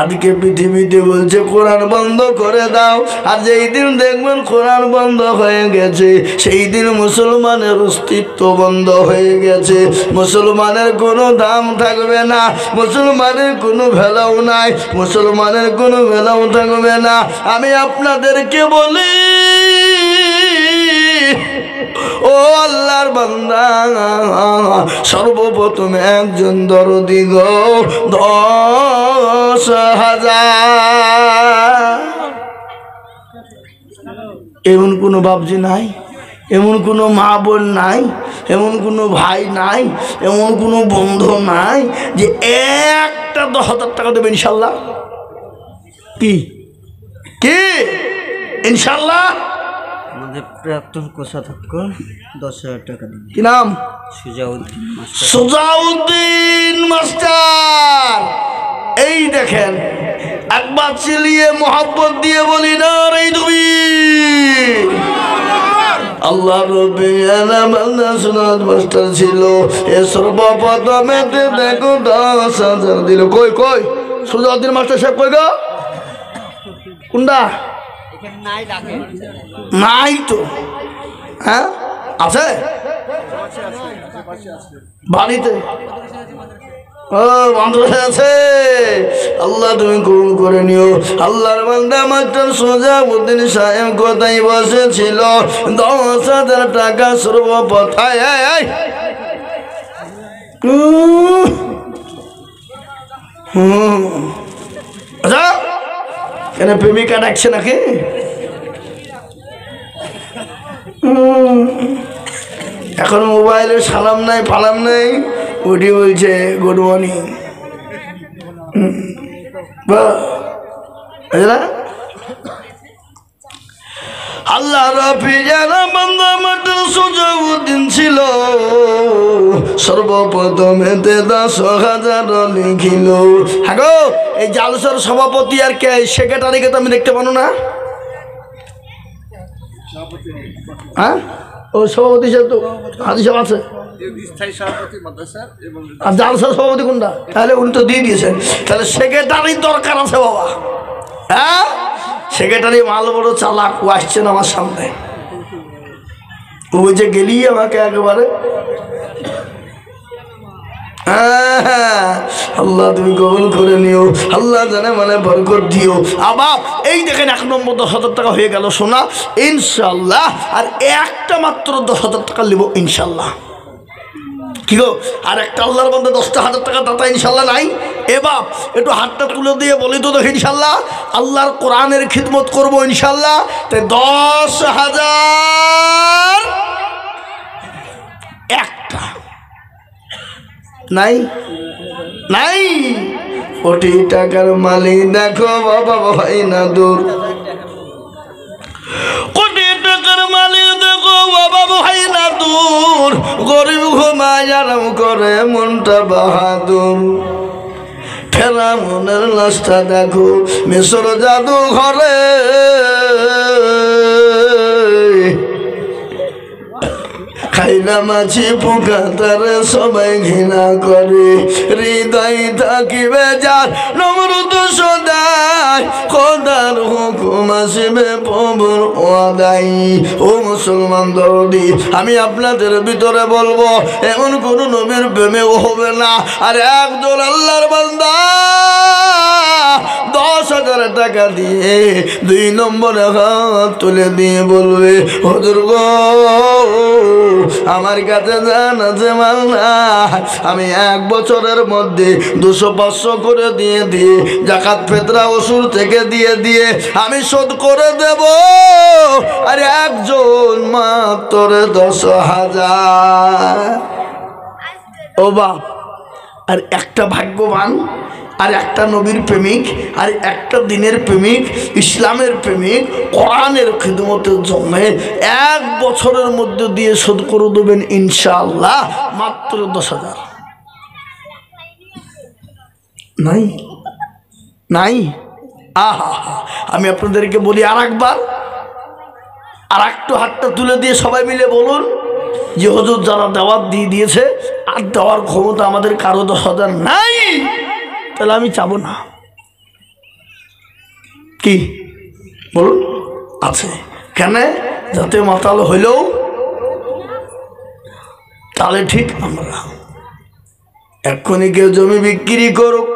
আজকে পৃথিবীতে বলছে কোরআন বন্ধ করে দাও, আর যেই দিন দেখবেন কোরআন বন্ধ হয়ে গেছে সেই দিন মুসলমানের অস্তিত্ব বন্ধ হয়ে গেছে। মুসলমানের কোনো দাম থাকবে না, মুসলমানের কোনো ভ্যালু নাই, মুসলমানের কোনো ভ্যালু থাকবে না। আমি আপনাদেরকে বলি ও আল্লাহর বান্দা, সর্বপ্রথম একজন দরদি গো 10,000। এমন কোনো বাপজি নাই, এমন কোনো মা বোন নাই, এমন কোনো ভাই নাই, এমন কোনো বন্ধু নাই যে একটা 10,000 টাকা দেবে ইনশাল্লাহ। কি কি ইনশাল্লাহ? আমাদের প্রাক্তন কোষাধ্যক্ষ 10,000 টাকা দিন। কি নাম? সুজাউদ্দিন মাস্টার। সুজাউদ্দিন মাস্টার। এই দেখেন একবার চিলিয়ে মোহাব্বত দিয়ে বলি না রে তুমি আল্লাহ রব্বি আলামিন। সুজাউদ মাস্টার ছিল এ সর্বপ্রথমেতে দেখো 10,000 দিল। কই কই সুজাউদ্দিন মাস্টার সাহেব কই গো? কোনটা? নাই তো। হ্যাঁ আছে বাড়িতে, ও মাদ্রাসা আছে। আল্লাহ তুমি কবুল করে নিও। আল্লাহর বান্দা মাস্টার সুজাউদ্দিন সাহেব কোথায় বসেছিল 10,000 টাকা সর্বপ্রথম। আচ্ছা কেন প্রেমিকা ডাকছে নাকি? এখন মোবাইলে সালাম নাই ফালাম নাই, উঠি বলছে গুড মর্নিং। আল্লাহ রাফি যারা বান্দা মাত্র সুজাউদ্দিন ছিল সর্বপ্রথমে 10,000 লিখিল। হ্যাঁ গো এই জালসার সভাপতি আর কে সেক্রেটারিকে তো আমি দেখতে পাবো না। হ্যাঁ ও সভাপতি সাহেব তো হাজি সাহেব আছে, আর জালসার সভাপতি কোনটা? তাহলে উনি তো দিয়ে দিয়েছেন, তাহলে সেক্রেটারির দরকার আছে বাবা। হ্যাঁ সেক্রেটারি মাল বড় চালাক, ও আসছেন আমার সামনে, ও যে গেলি আমাকে একেবারে। আল্লাহ তুমি কবুল করে নিও, আল্লাহ জানে মানে বরকত দিও। আবার এই দেখেন 1 নম্বর 10,000 টাকা হয়ে গেল সোনা ইনশাল্লাহ। আর একটা মাত্র 10,000 টাকা নিব ইনশাল্লাহ। কি গো আর একটা আল্লাহর বান্দা 10,000 টাকা দাতা ইনশাল্লাহ নাই? এ বাপ একটু হাতটা তুলে দিয়ে বলি তো দেখি ইনশাল্লাহ আল্লাহর কোরআনের খিদমত করবো ইনশাল্লাহ। তাই 10,000 একটা নাই নাই। কোটি টাকার মালিক দেখো বাবা ভাই না দূর, কোটি টাকার মালিক দেখো বাবা ভাই না দূর, গরিব ঘুমায় আরাম করে মনটা বাহাদুর। ফেরা মনের লাশটা দেখো মিশর জাদু ঘরে, ময়লা মাছি পোকা তারে সবাই ঘৃণা করে হৃদয় থাকিবে যার নমরুদ সদাই খোদার হুকুম আসবে প্রভুর ওয়াদাই। ও মুসলমান দরদি, আমি আপনাদের ভিতরে বলবো এমন কোন নবীর প্রেমে হবে না। আর একজন আল্লাহর বান্দা 10,000 টাকা দিয়ে 2 নম্বরে হাত তুলে দিয়ে বলবে হুজুর গো আমার কাছে জান আছে মাল না, আমি 1 বছরের মধ্যে 200-500 করে দিয়ে জাকাত ফিতরা ওসুল থেকে দিয়ে আমি শোধ করে দেব। আর একজন মাত্র 10,000। ও বাপ, আর একটা ভাগ্যবান, আর একটা নবীর প্রেমিক, আর একটা দিনের প্রেমিক, ইসলামের প্রেমিক, কোরআনের খিদমতের জন্য 1 বছরের মধ্যে দিয়ে শোধ করে দেবেন ইনশাআল্লাহ মাত্র 10,000। নাই নাই, আহা, আমি আপনাদেরকে বলি আর একবার, আর একটু হাতটা তুলে দিয়ে সবাই মিলে বলুন যে হুজুর যারা দাওয়াত দিয়েছে আর দেওয়ার ক্ষমতা আমাদের কারো 10,000 নাই, তাহলে আমি চাবো না। কি বলুন? আছে কেন? যাতে মাতাল হইলেও তাহলে ঠিক আমরা এক্ষুনি কেউ জমি বিক্রি করুক,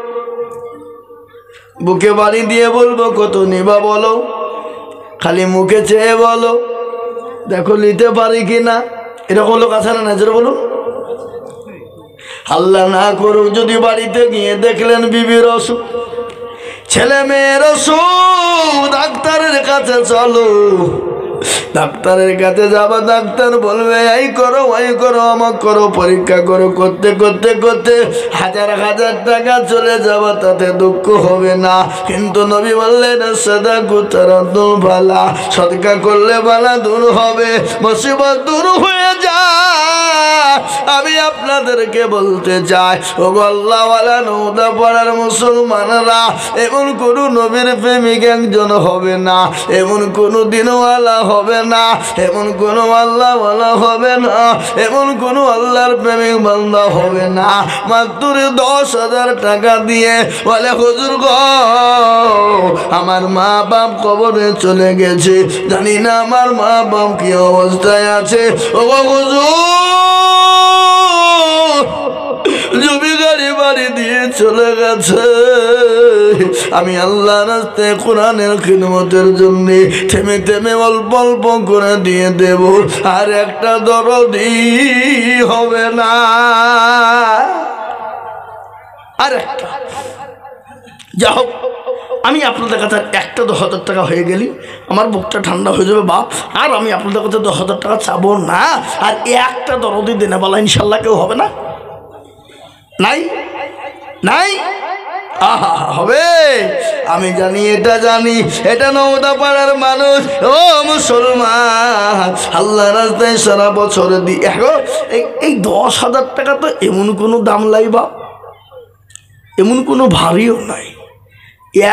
বুকে বাড়ি দিয়ে বলবো কত নিবা বলো, খালি মুখে চেয়ে বলো দেখো নিতে পারি কিনা। এরকম লোক আছে না? নজর বলুন। আল্লাহ না করুক যদি বাড়িতে গিয়ে দেখলেন বিবির অসুখ, ছেলে মেয়ের অসুখ, ডাক্তারের কাছে চলো, ডাক্তারের কাছে যাবা, ডাক্তার বলবে এই করো ওই করো আমাক করো, পরীক্ষা করো, করতে করতে করতে 1000 টাকা চলে যাবা, তাতে দুঃখ হবে না। কিন্তু নবী বললেন সাদাকু তারাদুল বালা, সদকা করলে বালা দূর হবে, মুসিবত দূর হয়ে যায়। আমি আপনাদেরকে বলতে চাই ও আল্লাহওয়ালা নওদা পাড়ার মুসলমানরা, এমন কোন নবীর প্রেমিক একজন হবে না, এমন কোন দিনওয়ালা হবে না, এমন কোন আল্লাহওয়ালা হবে না, এমন কোন আল্লাহর প্রেমিক বান্দা হবে না মাত্র 10,000 টাকা দিয়ে বলে হুজুর গো আমার মা বাপ কবরে চলে গেছে, জানি না আমার মা বাপ কি অবস্থায় আছে। ও হুজুর জমি গাড়ি বাড়ি দিয়ে চলে গেছে, আমি আল্লাহ রাস্তায় কোরআনের খিদমতের জন্য থেমে থেমে অল্প অল্প করে দিয়ে দেব, আর একটা দরদি হবে না। আর একটা যা হোক, আমি আপনাদের কাছে একটা 10,000 টাকা হয়ে গেলি আমার বুকটা ঠান্ডা হয়ে যাবে বাপ, আর আমি আপনাদের কাছে 10,000 টাকা চাবো না। আর একটা দরদি দিনে বলা ইনশাল্লাহ কেউ হবে না? নাই নাই, আহা হবে। আমি জানি, এটা জানি, এটা নওদা পাড়ার মানুষ। ও মুসলমান, আল্লাহ রাস্তায় সারা বছর দিই, এই 10,000 টাকা তো এমন কোনো দাম লাই বা এমন কোনো ভারীও নাই।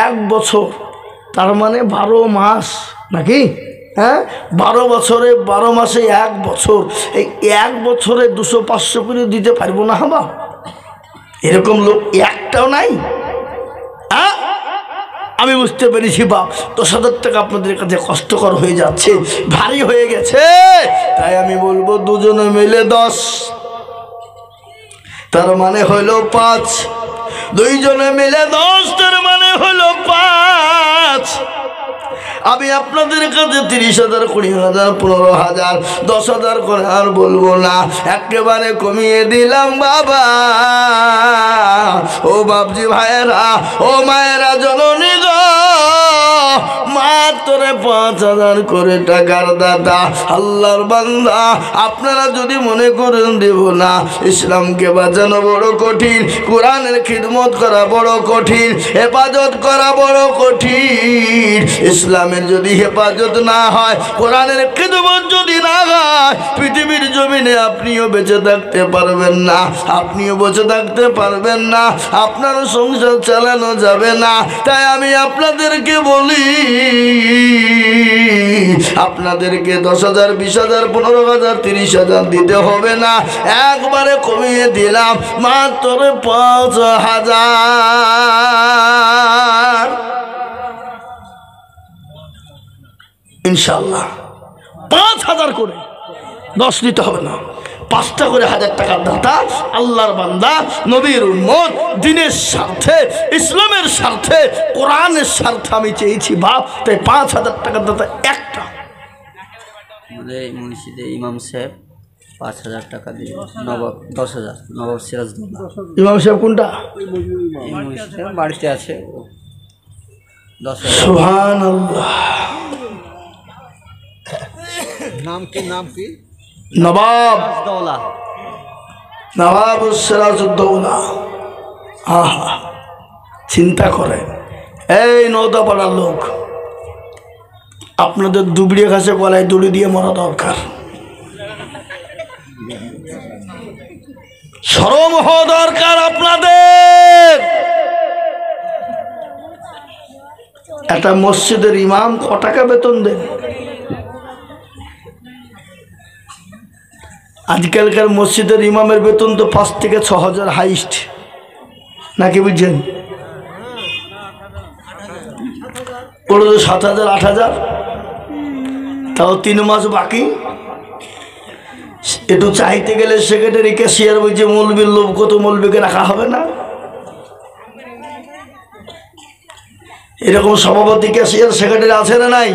1 বছর তার মানে 12 মাস নাকি? হ্যাঁ, 12 বছরে 12 মাসে 1 বছর, এই 1 বছরে 200-500 করে দিতে পারবো না হাবা? এরকম লোক একটাও নাই। আমি বুঝতে পেরেছি বাপ 10,000 টাকা আপনাদের কাছে কষ্টকর হয়ে যাচ্ছে, ভারী হয়ে গেছে, তাই আমি বলবো দুজনে মিলে 10, তার মানে হলো 5, 2 জনে মিলে 10, তার মানে হলো 5। আমি আপনাদের কাছে 30,000, 20,000, 15,000, 10,000 করে আর বলবো না, একেবারে কমিয়ে দিলাম বাবা। ও বাপজি ভাইয়েরা, ও মায়েরা, জননী গো, মাত্র 5,000 করে টাকার দাদা আল্লাহর বান্দা। আপনারা যদি মনে করেন দেব না, ইসলামকে বাঁচানো বড় কঠিন, কোরআনের খিদমত করা বড় কঠিন, হেফাজত করা বড় কঠিন। ইসলামের যদি হেফাজত না হয়, কোরআনের খিদমত যদি না হয়, পৃথিবীর জমিনে আপনিও বেঁচে থাকতে পারবেন না, আপনিও বেঁচে থাকতে পারবেন না, আপনারও সংসার চালানো যাবে না। তাই আমি আপনাদেরকে বলি আপনাদেরকে 10,000, 20,000, 15,000, 30,000 দিতে হবে না, একবারে কমিয়ে দিলাম মাত্র 5,000 ইনশাআল্লাহ। 5,000 করে 10 নিতে হবে না, 5টা করে 1,000 টাকার দাতা, আল্লাহর বান্দা, নবীর উম্মত, দিনের স্বার্থে, ইসলামের স্বার্থে, কোরআনের স্বার্থে আমি চেয়েছি বাপ, তাই 5,000 টাকার দাতা একটা। আমাদের এই মসজিদে ইমাম সাহেব 5,000 টাকা দিয়ে নবাব 10,000, নবাব সিরাজদৌল্লা। ইমাম সাহেব কোনটা? এই মসজিদে বাড়িতে আছে 10,000। সুবহানাল্লাহ। নাম কি? নবাব দৌলা। নবাব সিরাজউদ্দৌলা। আহা, চিন্তা করে এই নওদাপাড়ার লোক, আপনাদের দুবড়িয়ে ঘাসে গলায় দড়ি দিয়ে মরা দরকার, শরম হওয়া দরকার আপনাদের। একটা মসজিদের ইমাম ক টাকা বেতন দেন? আজকালকার মসজিদের ইমামের বেতন তো 5 থেকে 6,000 হাইস্ট, নাকি বুঝছেন? ওর তো 7,000, 8,000, তাও 3 মাস বাকি। একটু চাইতে গেলে সেক্রেটারি ক্যাশিয়ার বলছে মৌলবীর লোভ কত, মৌলবীকে রাখা হবে না। এরকম সভাপতি ক্যাশিয়ার সেক্রেটারি আছে না নাই?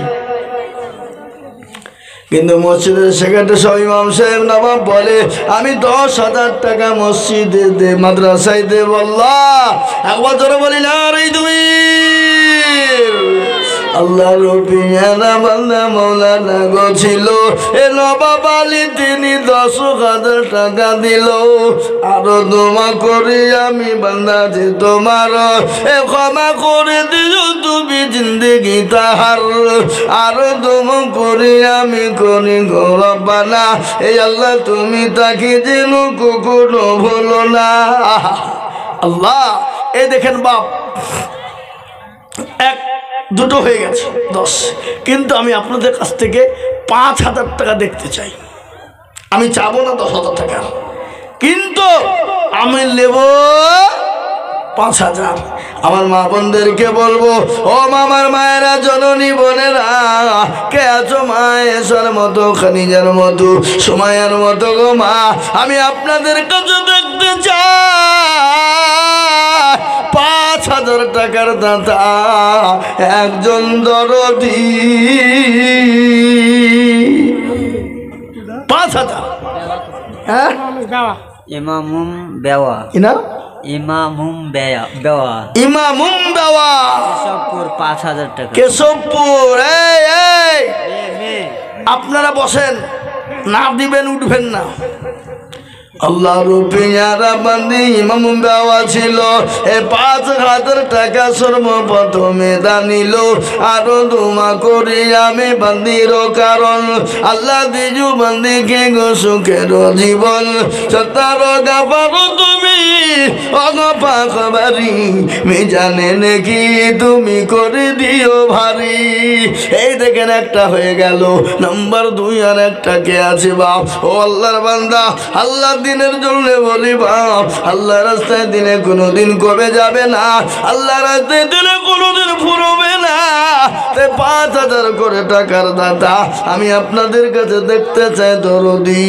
কিন্তু মসজিদের সেক্রেটারি সব ইমাম সাহেব নবাব বলে আমি 10,000 টাকা মসজিদে দে, মাদ্রাসায় দে। আল্লাহ একবার জোরে বলি না রে তুমি। আল্লাহ রবিয়ানা বান্দা মৌলানা গো ছিল এ নবাব আলী, তিনি 10,000 টাকা দিল। আরো দোয়া করি আমি বান্দা যে তোমার এ ক্ষমা করে দিও তুমি জিন্দগি তাহার। আরো দোয়া করি আমি করি গো রব্বানা, এই আল্লাহ তুমি তাকে যেন কখনো ভুলো না। আল্লাহ এই দেখেন বাপ, 1, 2 হয়ে গেছে 10, কিন্তু আমি আপনাদের কাছ থেকে 5,000 টাকা দেখতে চাই। আমি চাবো না 10,000 টাকা, কিন্তু আমি নেব 5,000। আমার মা বোনদেরকে বলবো, ও মামার মায়েরা, জননী বোনেরা, কে আছো মা, এসার মতো, খানিজার মতো, সুমাইয়ার মতো গো মা, আমি আপনাদের কাছে দেখতে চাই 5,000 টাকার দাতা একজন দরদি। 5,000। হ্যাঁ, ইমামুম বেওয়া, না ইমামুম বেওয়া, ইমামুম বেওয়া, কেশবপুর 5,000 টাকা। কেশবপুর। এই আপনারা বসেন, না দিবেন উঠবেন না। আল্লাহ রুপিয়ারা বান্দি ইমাম বেওয়া ছিল, এ 5,000 টাকা সর্বপ্রথমে দানিল। আরো দোয়া করি আমি বান্দির কারণ, আল্লাহ দিজু বান্দিকে গো সুখের জীবন। সত্তার গাপারো তুমি অগপাখবারি, মিজানে নাকি তুমি করে দিও ভারী। এই দেখেন একটা হয়ে গেল। নাম্বার 2 আর একটা কে আছে বাপ? ও আল্লাহর বান্দা, আল্লাহ দিনের জন্য বলি বাপ, আল্লাহ রাস্তায় দিনে কোনোদিন কমে যাবে না, আল্লাহ রাস্তায় দিনে কোনোদিন ফুরবে না। তাই 5,000 করে টাকার দাতা আমি আপনাদের কাছে দেখতে চাই দরদি।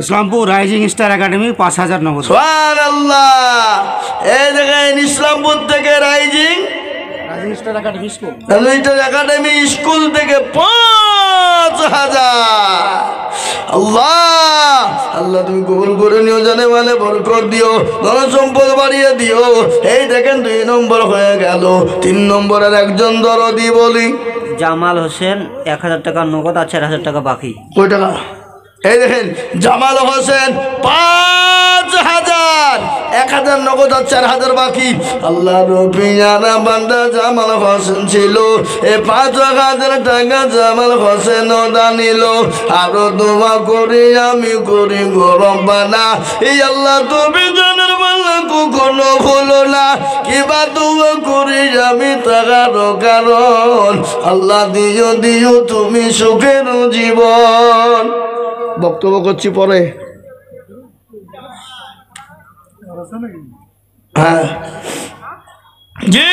ইসলামপুর রাইজিং স্টার একাডেমি 5,000 নগদ। সুবহানাল্লাহ। এই দেখেন ইসলামপুর থেকে rising star academy school, academy school থেকে 5,000। আল্লাহ আল্লাহ তুমি কবুল করে নিও, জানে মানে বরকত দিও, ধন সম্পদ বাড়িয়ে দিও। এই দেখেন 2 নম্বর হয়ে গেল। 3 নম্বরের একজন দরদি বলি, জামাল হোসেন 1,000 টাকা নগদ আর 4,000 টাকা বাকি। কয় টাকা? এই দেখেন জামাল হোসেন 5,000 5000, 1000 নগদ আর 4000 বাকি। আল্লাহ রবিয়ানা বান্দা জামাল হোসেন ছিল, এ 5000 টাকা জামাল হোসেন দানিল। আরো দোয়া করি আমি করি গো রব্বানা, এই আল্লাহ তুমি জানের বাংলা কখনো ভুলো না। কিবা দোয়া করি আমি তার কারণ, আল্লাহ দিও দিও তুমি সুখের জীবন। বক্তব্য করছি পরে। হ্যাঁ জি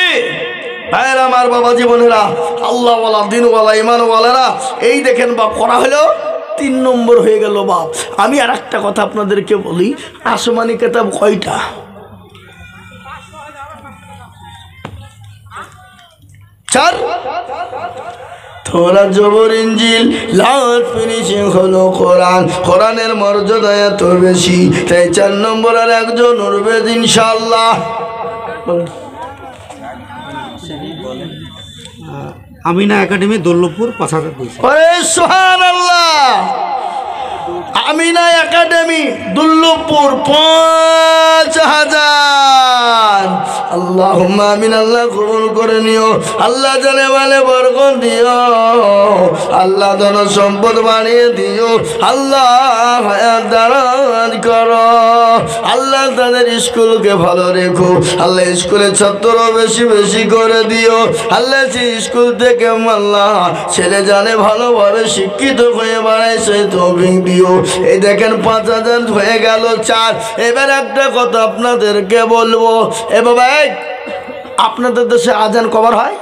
ভাইয়ের আমার, বাবা জীবনেরা, আল্লাহওয়ালা দিনওয়ালা ইমানওয়ালারা, এই দেখেন বাপ করা হলো 3 নম্বর হয়ে গেল বাপ। আমি আর একটা কথা আপনাদেরকে বলি, আসমানি কিতাব কয়টা? 4। থোড়া জবর ইঞ্জিল লাউড ফিনিশিং হলো কোরআন। কোরআনের মর্যাদা এত বেশি, তাই 4 নম্বর আর একজন উঠবে ইনশাআল্লাহ। আমিনা একাডেমি দৌলতপুর 5000 দিয়েছে। ওরে সুবহানাল্লাহ, আমিনা একাডেমি দুল্লুপুর 5000। আল্লাহুম্মা আমিন। আল্লাহ কবুল করে নিও, আল্লাহ জানে বলে বরকত দিও, আল্লাহ ধন সম্পদ বাড়িয়ে দিও, আল্লাহ হায়াত দারাজ করো, আল্লাহ তাদের স্কুলকে ভালো রেখো, আল্লাহ স্কুলের ছাত্র বেশি বেশি করে দিও, আল্লাহ সেই স্কুল থেকে আল্লাহ ছেলে জানে ভালোভাবে শিক্ষিত হয়ে বাড়ায় সেই তৌফিক দিও। এই দেখেন 5000 হয়ে গেল 4। এবার একটা কথা আপনাদেরকে বলবো, এ বাবা আপনাদের দেশে আজান কবার হয়?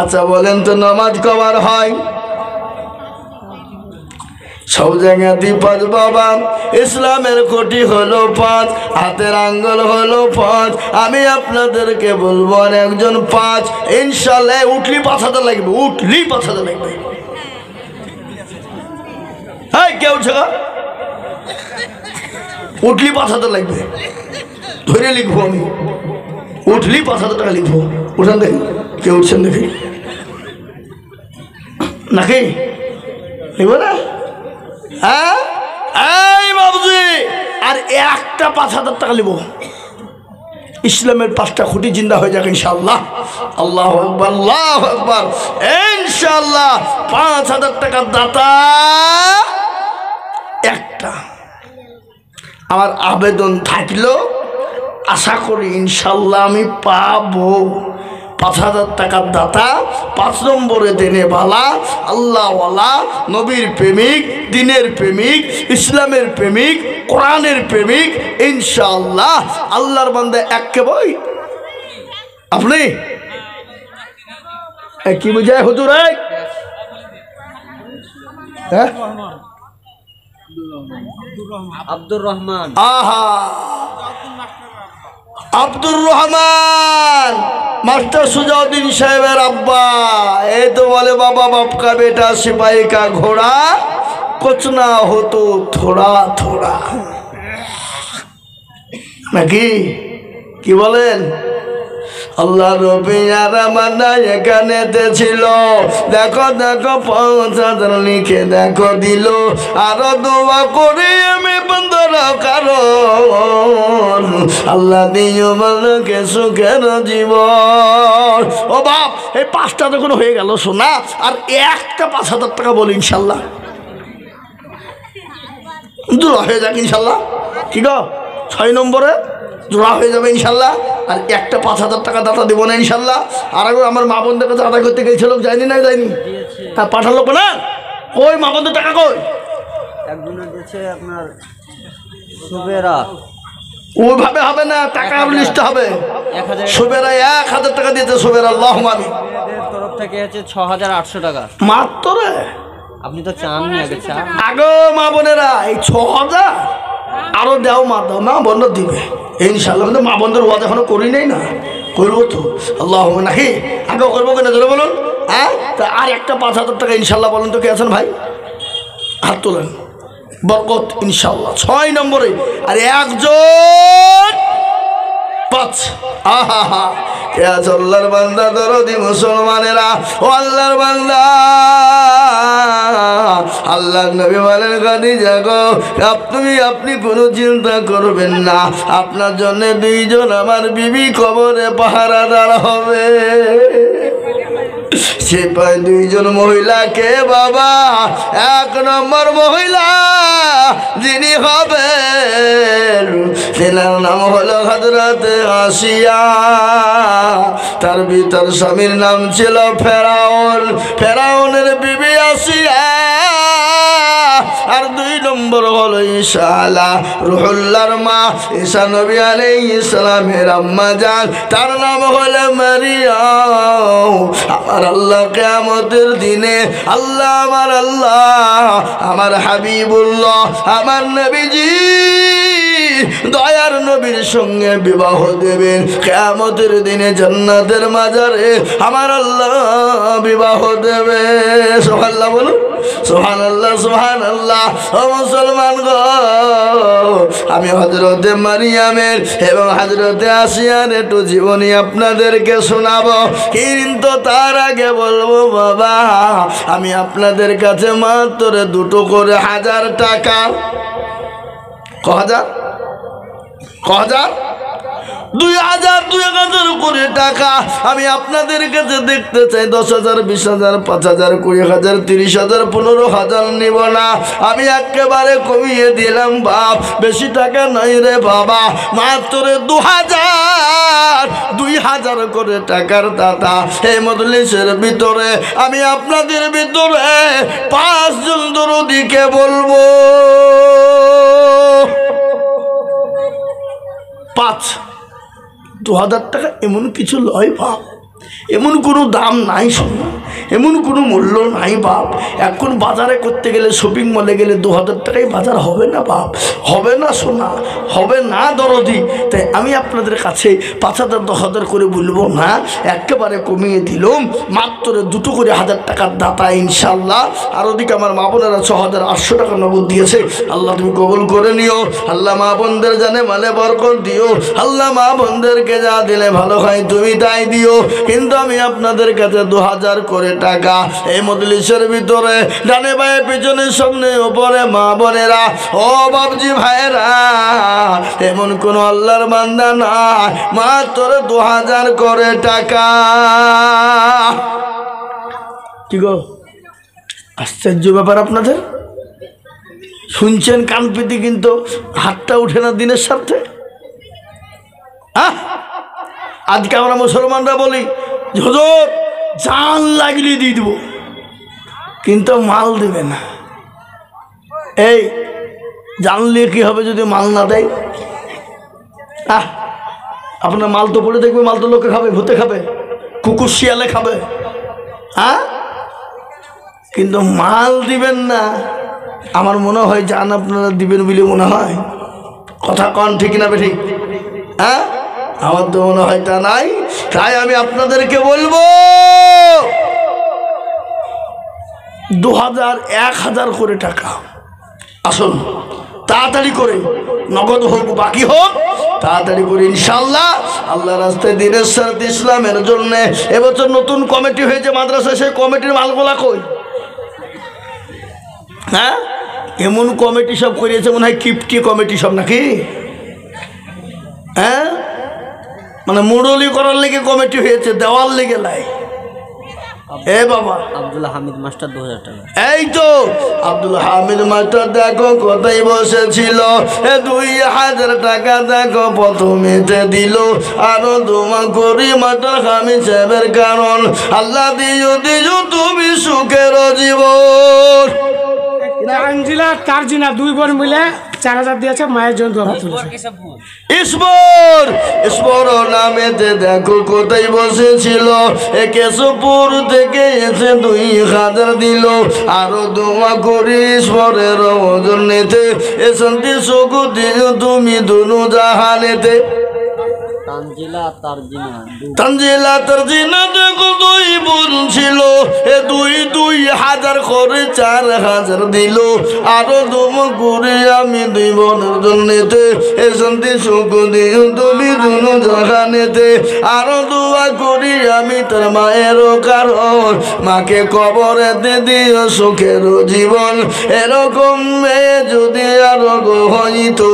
আচ্ছা বলেন তো নামাজ কবার হয়? সব জায়গাতেই 5 বাবা। ইসলামের কোটি হলো 5, হাতের আঙ্গুল হলো 5। আমি আপনাদেরকে বলবো আর একজন 5 ইনশাআল্লাহ উঠলি 5000 লাগবে, উঠলি 5000 লাগবে। হ্যাঁ কে উঠছে? উঠলি 5000 লাগবে, ধরে লিখবো আমি, উঠলি 5000 টাকা লিখবো। উঠান দেখি কে উঠছেন দেখি, নাকি লিখবো না? হ্যাঁ এই বাবুজি, আর একটা 5000 টাকা লিব, ইসলামের 5টা খুঁটি জিন্দা হয়ে যাক ইনশাআল্লাহ। আল্লাহু আকবার, আল্লাহু আকবার। ইনশাআল্লাহ 5000 টাকার দাতা একটা। আমার আবেদন থাকলো, আশা করি ইনশাআল্লাহ আমি পাবো। 5000 টাকার দাতা, 5 নম্বরে দেনে বালা, আল্লাহওয়ালা, নবীর প্রেমিক, দিনের প্রেমিক, ইসলামের প্রেমিক, কোরআনের প্রেমিক ইনশাআল্লাহ। আল্লাহর বান্দা এককে বই আপনি কি বুঝায় হুজুর? হ্যাঁ আব্দুর রহমান। আহা, আব্দুর রহমান মাস্টার সুজাউদ্দিন সাহেবের আব্বা। এই তো বলে বাবা বাপ কা বেটা সিপাही का घोड़ा कुछ ना हो तो थोड़ा थोड़ा, নাকি কি বলেন? আল্লাহ রবিয়ারা মানা এখানেতে ছিল, দেখো দেখো 5000 লিখে দেখো দিল। আরো দোয়া করি আমি বন্ধর কারণ, আল্লাহ দিও বলকে সুখের জীবন। ও বাপ, এই 5টা যখন হয়ে গেল শোনা, আর একটা 5000 টাকা বলি ইনশাল্লাহ জোড়া হয়ে যাক ইনশাল্লাহ। কি গো 6 নম্বরে জোড়া হয়ে যাবে ইনশাল্লাহ। আর একটা 5000 টাকা দাতা দেবো না ইনশাল্লাহ। আর আগে আমার মা বোনদের কাছে আদায় করতে গেছিল, যায়নি না যায়নি? হ্যাঁ পাঠালো না, কই মা বোনদের টাকা কই? একজনের দিয়েছে আপনার সুবেরা, ওইভাবে হবে না, টাকা লিস্ট হবে। সুবেরা 1000 টাকা দিয়েছে সুবেরা, আল্লাহুম্মা আমিন। তরফ থেকে হচ্ছে 6800 টাকা মাত্র রে। আপনি তো চাননি, আগে চান। আগো মা বোনেরা এই 6000 আরো দেও, মা দাও, মা বন্ধ দিবে ইনশাআল্লাহ। কিন্তু মা বন্ধের ওয়াজ এখনো করি নাই না, করবো তো আল্লাহুম্মা, নাকি আগে করবো কিনা জোরে বলুন। হ্যাঁ তা আর একটা 5000 টাকা ইনশাআল্লাহ বলুন তো কে আছেন ভাই? হাত তোলেন, বরকত ইনশাআল্লাহ। 6 নম্বরে আর একজন 5। আহা হা, কে আছে আল্লাহর বান্দা দরদি মুসলমানেরা? ও আল্লাহর বান্দা আল্লাহ নবী বলেন খাদিজা গো আপনি কোনো চিন্তা করবেন না, আপনার জন্য দুইজন আমার বিবি কবরে পাহারাদার হবে। সে পায় দুইজন মহিলাকে বাবা, এক নম্বর মহিলা যিনি হবে তেনার নাম হলো হযরতে আসিয়া। তার ভিতর স্বামীর নাম ছিল ফেরাউন, ফেরাউনের বিবি আসিয়া। আর দুই নম্বর হলো ঈসা আলা রুহুল্লাহর মা, ঈসা নবী আলাইহিস সালামের আম্মা জান, তার নাম হলো মারিয়াম। আমার আল্লাহ কিয়ামতের দিনে আল্লাহ আমার হাবিবুল্লাহ আমার নবীজি দয়ার নবীর সঙ্গে বিবাহ দেবেন। কিয়ামতের দিনে জান্নাতের মাজারে আমার আল্লাহ বিবাহ দেবে। সুবহানাল্লাহ বলুন, সুবহানাল্লাহ সুবহানাল্লাহ। ও মুসলমান গো, আমি হযরতে মারিয়ামের এবং হযরতে আসিয়ার একটু জীবনী আপনাদেরকে শোনাবো, কিন্তু তার আগে বলবো বাবা আমি আপনাদের কাছে মাত্র দুটো করে 1000 টাকা, কহাজার 2000 করে টাকা আমি আপনাদের কাছে দেখতে চাই। 10,000 20,000 5,000 20,000 30,000 15,000 নিব না, আমি একেবারে কমিয়ে দিলাম বাপ, বেশি টাকা নাই রে বাবা, মাত্র 2000 করে টাকার দাদা। এই মজলিসের ভিতরে আমি আপনাদের ভিতরে 5 জন দরদিকে বলবো, 2000 টাকা এমন কিছু লয় বাপ, এমন কোনো দাম নাই, শোনো এমন কোনো মূল্য নাই বাপ। এখন বাজারে করতে গেলে শপিং মলে গেলে 2000 টাকায় বাজার হবে না বাপ, হবে না সোনা, হবে না দরদি। তাই আমি আপনাদের কাছে 5,000 10,000 করে বলবো না, একেবারে কমিয়ে দিলাম, মাত্র দুটো করে 1000 টাকার দাতা ইনশাল্লাহ। আর ওদিকে আমার মা বোনেরা 6,800 টাকা নগদ দিয়েছে, আল্লাহ তুমি কবুল করে নিও। আল্লাহ মা বোনদের জানে মানে বরকত দিও, আল্লাহ মা বোনদেরকে যা দিলে ভালো হয় তুমি তাই দিও। কিন্তু আমি আপনাদের কাছে 2000 করে টাকা এই মজলিসের ভিতরে ডানে বায়ে পিছনে সামনে উপরে মা বোনেরা ও বাবজি ভাইরা এমন কোন আল্লাহর বান্দা না, মাত্র 2000 করে টাকা। কি গো আশ্চর্য ব্যাপার, আপনাদের শুনছেন কান পেতে, কিন্তু হাতটা উঠে না দিনের স্বার্থে। আজকে আমরা মুসলমানরা বলি হুজুর জান লাগলে দিয়ে দেবো, কিন্তু মাল দেবে না। এই জানলে কি হবে যদি মাল না দেয়? আপনার মাল তো পড়ে দেখবে, মাল তো লোকে খাবে, ভূতে খাবে, কুকুর শিয়ালে খাবে, কিন্তু মাল দিবেন না। আমার মনে হয় জান আপনারা দিবেন বলে মনে হয়, কথা কন ঠিক না বেঠিক? আমার তো মনে হয় তা নাই। তাই আমি আপনাদেরকে বলবো 2000 1000 করে টাকা আসুন, তাড়াতাড়ি করে, নগদ হোক বাকি হোক, তাড়াতাড়ি করে ইনশাল্লাহ আল্লাহ রাস্তায় দিনের সাথে ইসলামের জন্য। এবছর নতুন কমিটি হয়েছে মাদ্রাসায়, সেই কমিটির মালগুলা কই? এমন কমিটি সব করিয়েছে মনে হয় কিপটি কমিটি সব নাকি, মানে মুরলি করার লেগে কমিটি হয়েছে, দেওয়ার লেগে লাই। এ বাবা আব্দুল হামিদ মাস্টার 2000 টাকা। এই তো আব্দুল হামিদ মাস্টার দেখো কোথায় বসেছিল, 2000 টাকা দেখো প্রথমেতে দিল। আরো দোয়া করি মাস্টার হামিদ সাহেবের, কারণ আল্লাহ দিও তুমি সুখের জীবন। আঞ্জিলা তারজিনা 2 বোন মিলে 4000 দিয়েছে, মায়ের জন্য দোয়া তুলেছে। ঈশ্বর নামেতে দেখো কোথায় বসেছিল, কেশবপুর থেকে এসে 2000 দিল। আরো দোয়া করি ঈশ্বরের জন্যেতে, এ শান্তি সুখ দিও তুমি দুনু জাহানেতে। তানজিলা তারজিনা দেখো 2 বোন ছিল, 2,000 করে 4,000 দিল। আরো দম করে আমি 2 বোনের জন্যতে এ শান্তি সুখ দিও তুমি দুনো জাহানেতে। আরো দোয়া করি আমি তার মায়েরও, কারণ মাকে কবরেতে দিও সুখের জীবন। এরকম মেয়ে যদি আরো হইতো,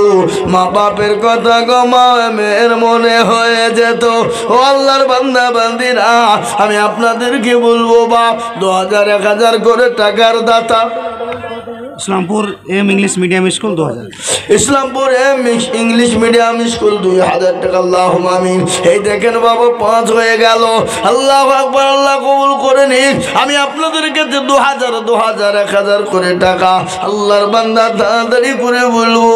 মা বাপের কথা গমা মেয়ের মনে হয়ে যেত। ও আল্লাহর বান্দা বান্দিরা, আমি আপনাদেরকে বলবো বাপ 2,000 1,000 করে টাকার দাতা। Islampur M English medium school 2000, Islampur M English medium school 2,000 টাকা। আল্লাহুম্মা আমিন। এই দেখেন বাবা 5 হয়ে গেল। আল্লাহু আকবার, আল্লাহ কবুল করে নিন। আমি আপনাদেরকে 2,000 1,000 করে টাকা আল্লাহর বান্দা তাড়াতাড়ি করে বলবো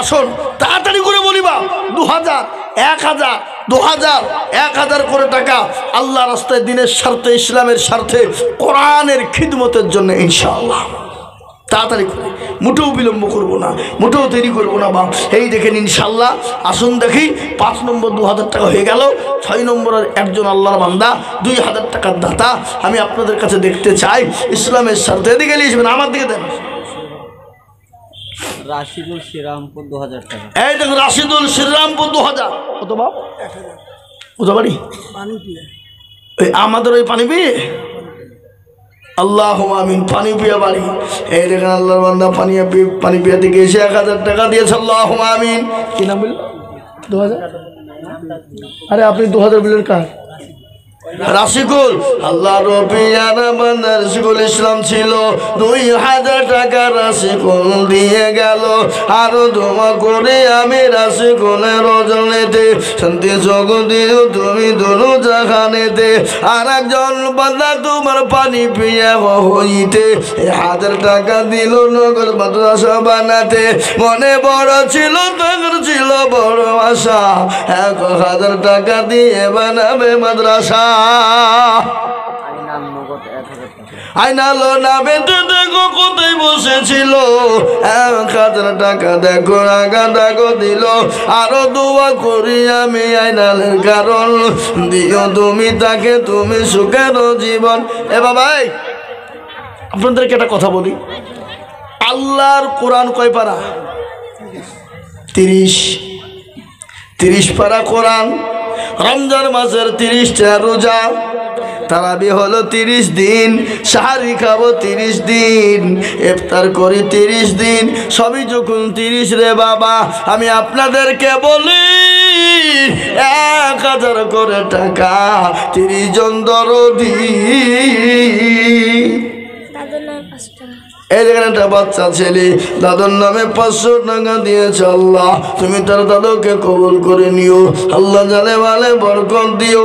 আসুন তাড়াতাড়ি করে বলিবা 2,000 1,000 2,000 1,000 করে টাকা আল্লাহ রাস্তায় দিনের স্বার্থে, ইসলামের স্বার্থে, কোরআনের খিদমতের জন্য ইনশাআল্লাহ তাড়াতাড়ি করে, মোটেও বিলম্ব করবো না, মোটেও দেরি করবো না বাপ। এই দেখেন ইনশাল্লাহ। আসুন দেখি 5 নম্বর 2,000 টাকা হয়ে গেল। 6 নম্বরের একজন আল্লাহর বান্দা 2,000 টাকার দাতা আমি আপনাদের কাছে দেখতে চাই ইসলামের স্বার্থে। এদিকে লিখবেন, আমার দিকে দেন। রাশিদুল শ্রীরামপুর 2,000 টাকা। এই দেখুন রাশিদুল শ্রীরামপুর 2,000। কত বাপ? কোথা বাড়ি? আমাদের ওই পানি পেয়ে আল্লাহুম্মা আমিন। পানি পিয়া বাড়ি। এই দেখেন আল্লাহর বান্দা পানি পিয়া থেকে এসে 1,000 টাকা দিয়েছে। আল্লাহুম্মা আমিন। কি নাম বলল? 2,000। আরে আপনি 2,000 বললেন কার? রাশিকুল। আল্লাহ রবিয়ার বান্দা রাশিকুল ইসলাম ছিল। 2,000 টাকা রাশিকুল দিয়ে গেল। আরো দোয়া করে আমি রাশিকুলের রজনীতে শান্তি জগতে তুমি দুনো জাহানেতে। আর একজন বান্দা তোমার পানি পিয়া হইতে 1,000 টাকা দিল নগর মাদ্রাসা বানাতে। মনে বড় ছিল, তাদের ছিল বড় আশা, 1,000 টাকা দিয়ে বানাবে মাদ্রাসা। আইনালো নামে দেখো কোথায় বসেছিল, 1,000 টাকা দেখো আগা দেখো দিল। আরো দোয়া করি আমি আইনালের কারণ, দিও তুমি তাকে তুমি সুখের জীবন। এ বাবাই আপনাদেরকে একটা কথা বলি, আল্লাহর কোরআন কয় পারা? 30 পারা কোরআন। রমজান মাসের 30টা রোজা, তারাবি হলো 30 দিন, সাহারি খাবো 30 দিন, ইফতার করি 30 দিন, সবই যখন 30 রে বাবা। আমি আপনাদেরকে বলি 1,000 করে টাকা 30 জন দরদি। এই দেখেন একটা বাচ্চা ছেলে দাদুর নামে 500 টাকা দিয়েছে। আল্লাহ তুমি তার দাদুকে কবুল করে নিও, আল্লাহ জানে ভালে বরকত দিও।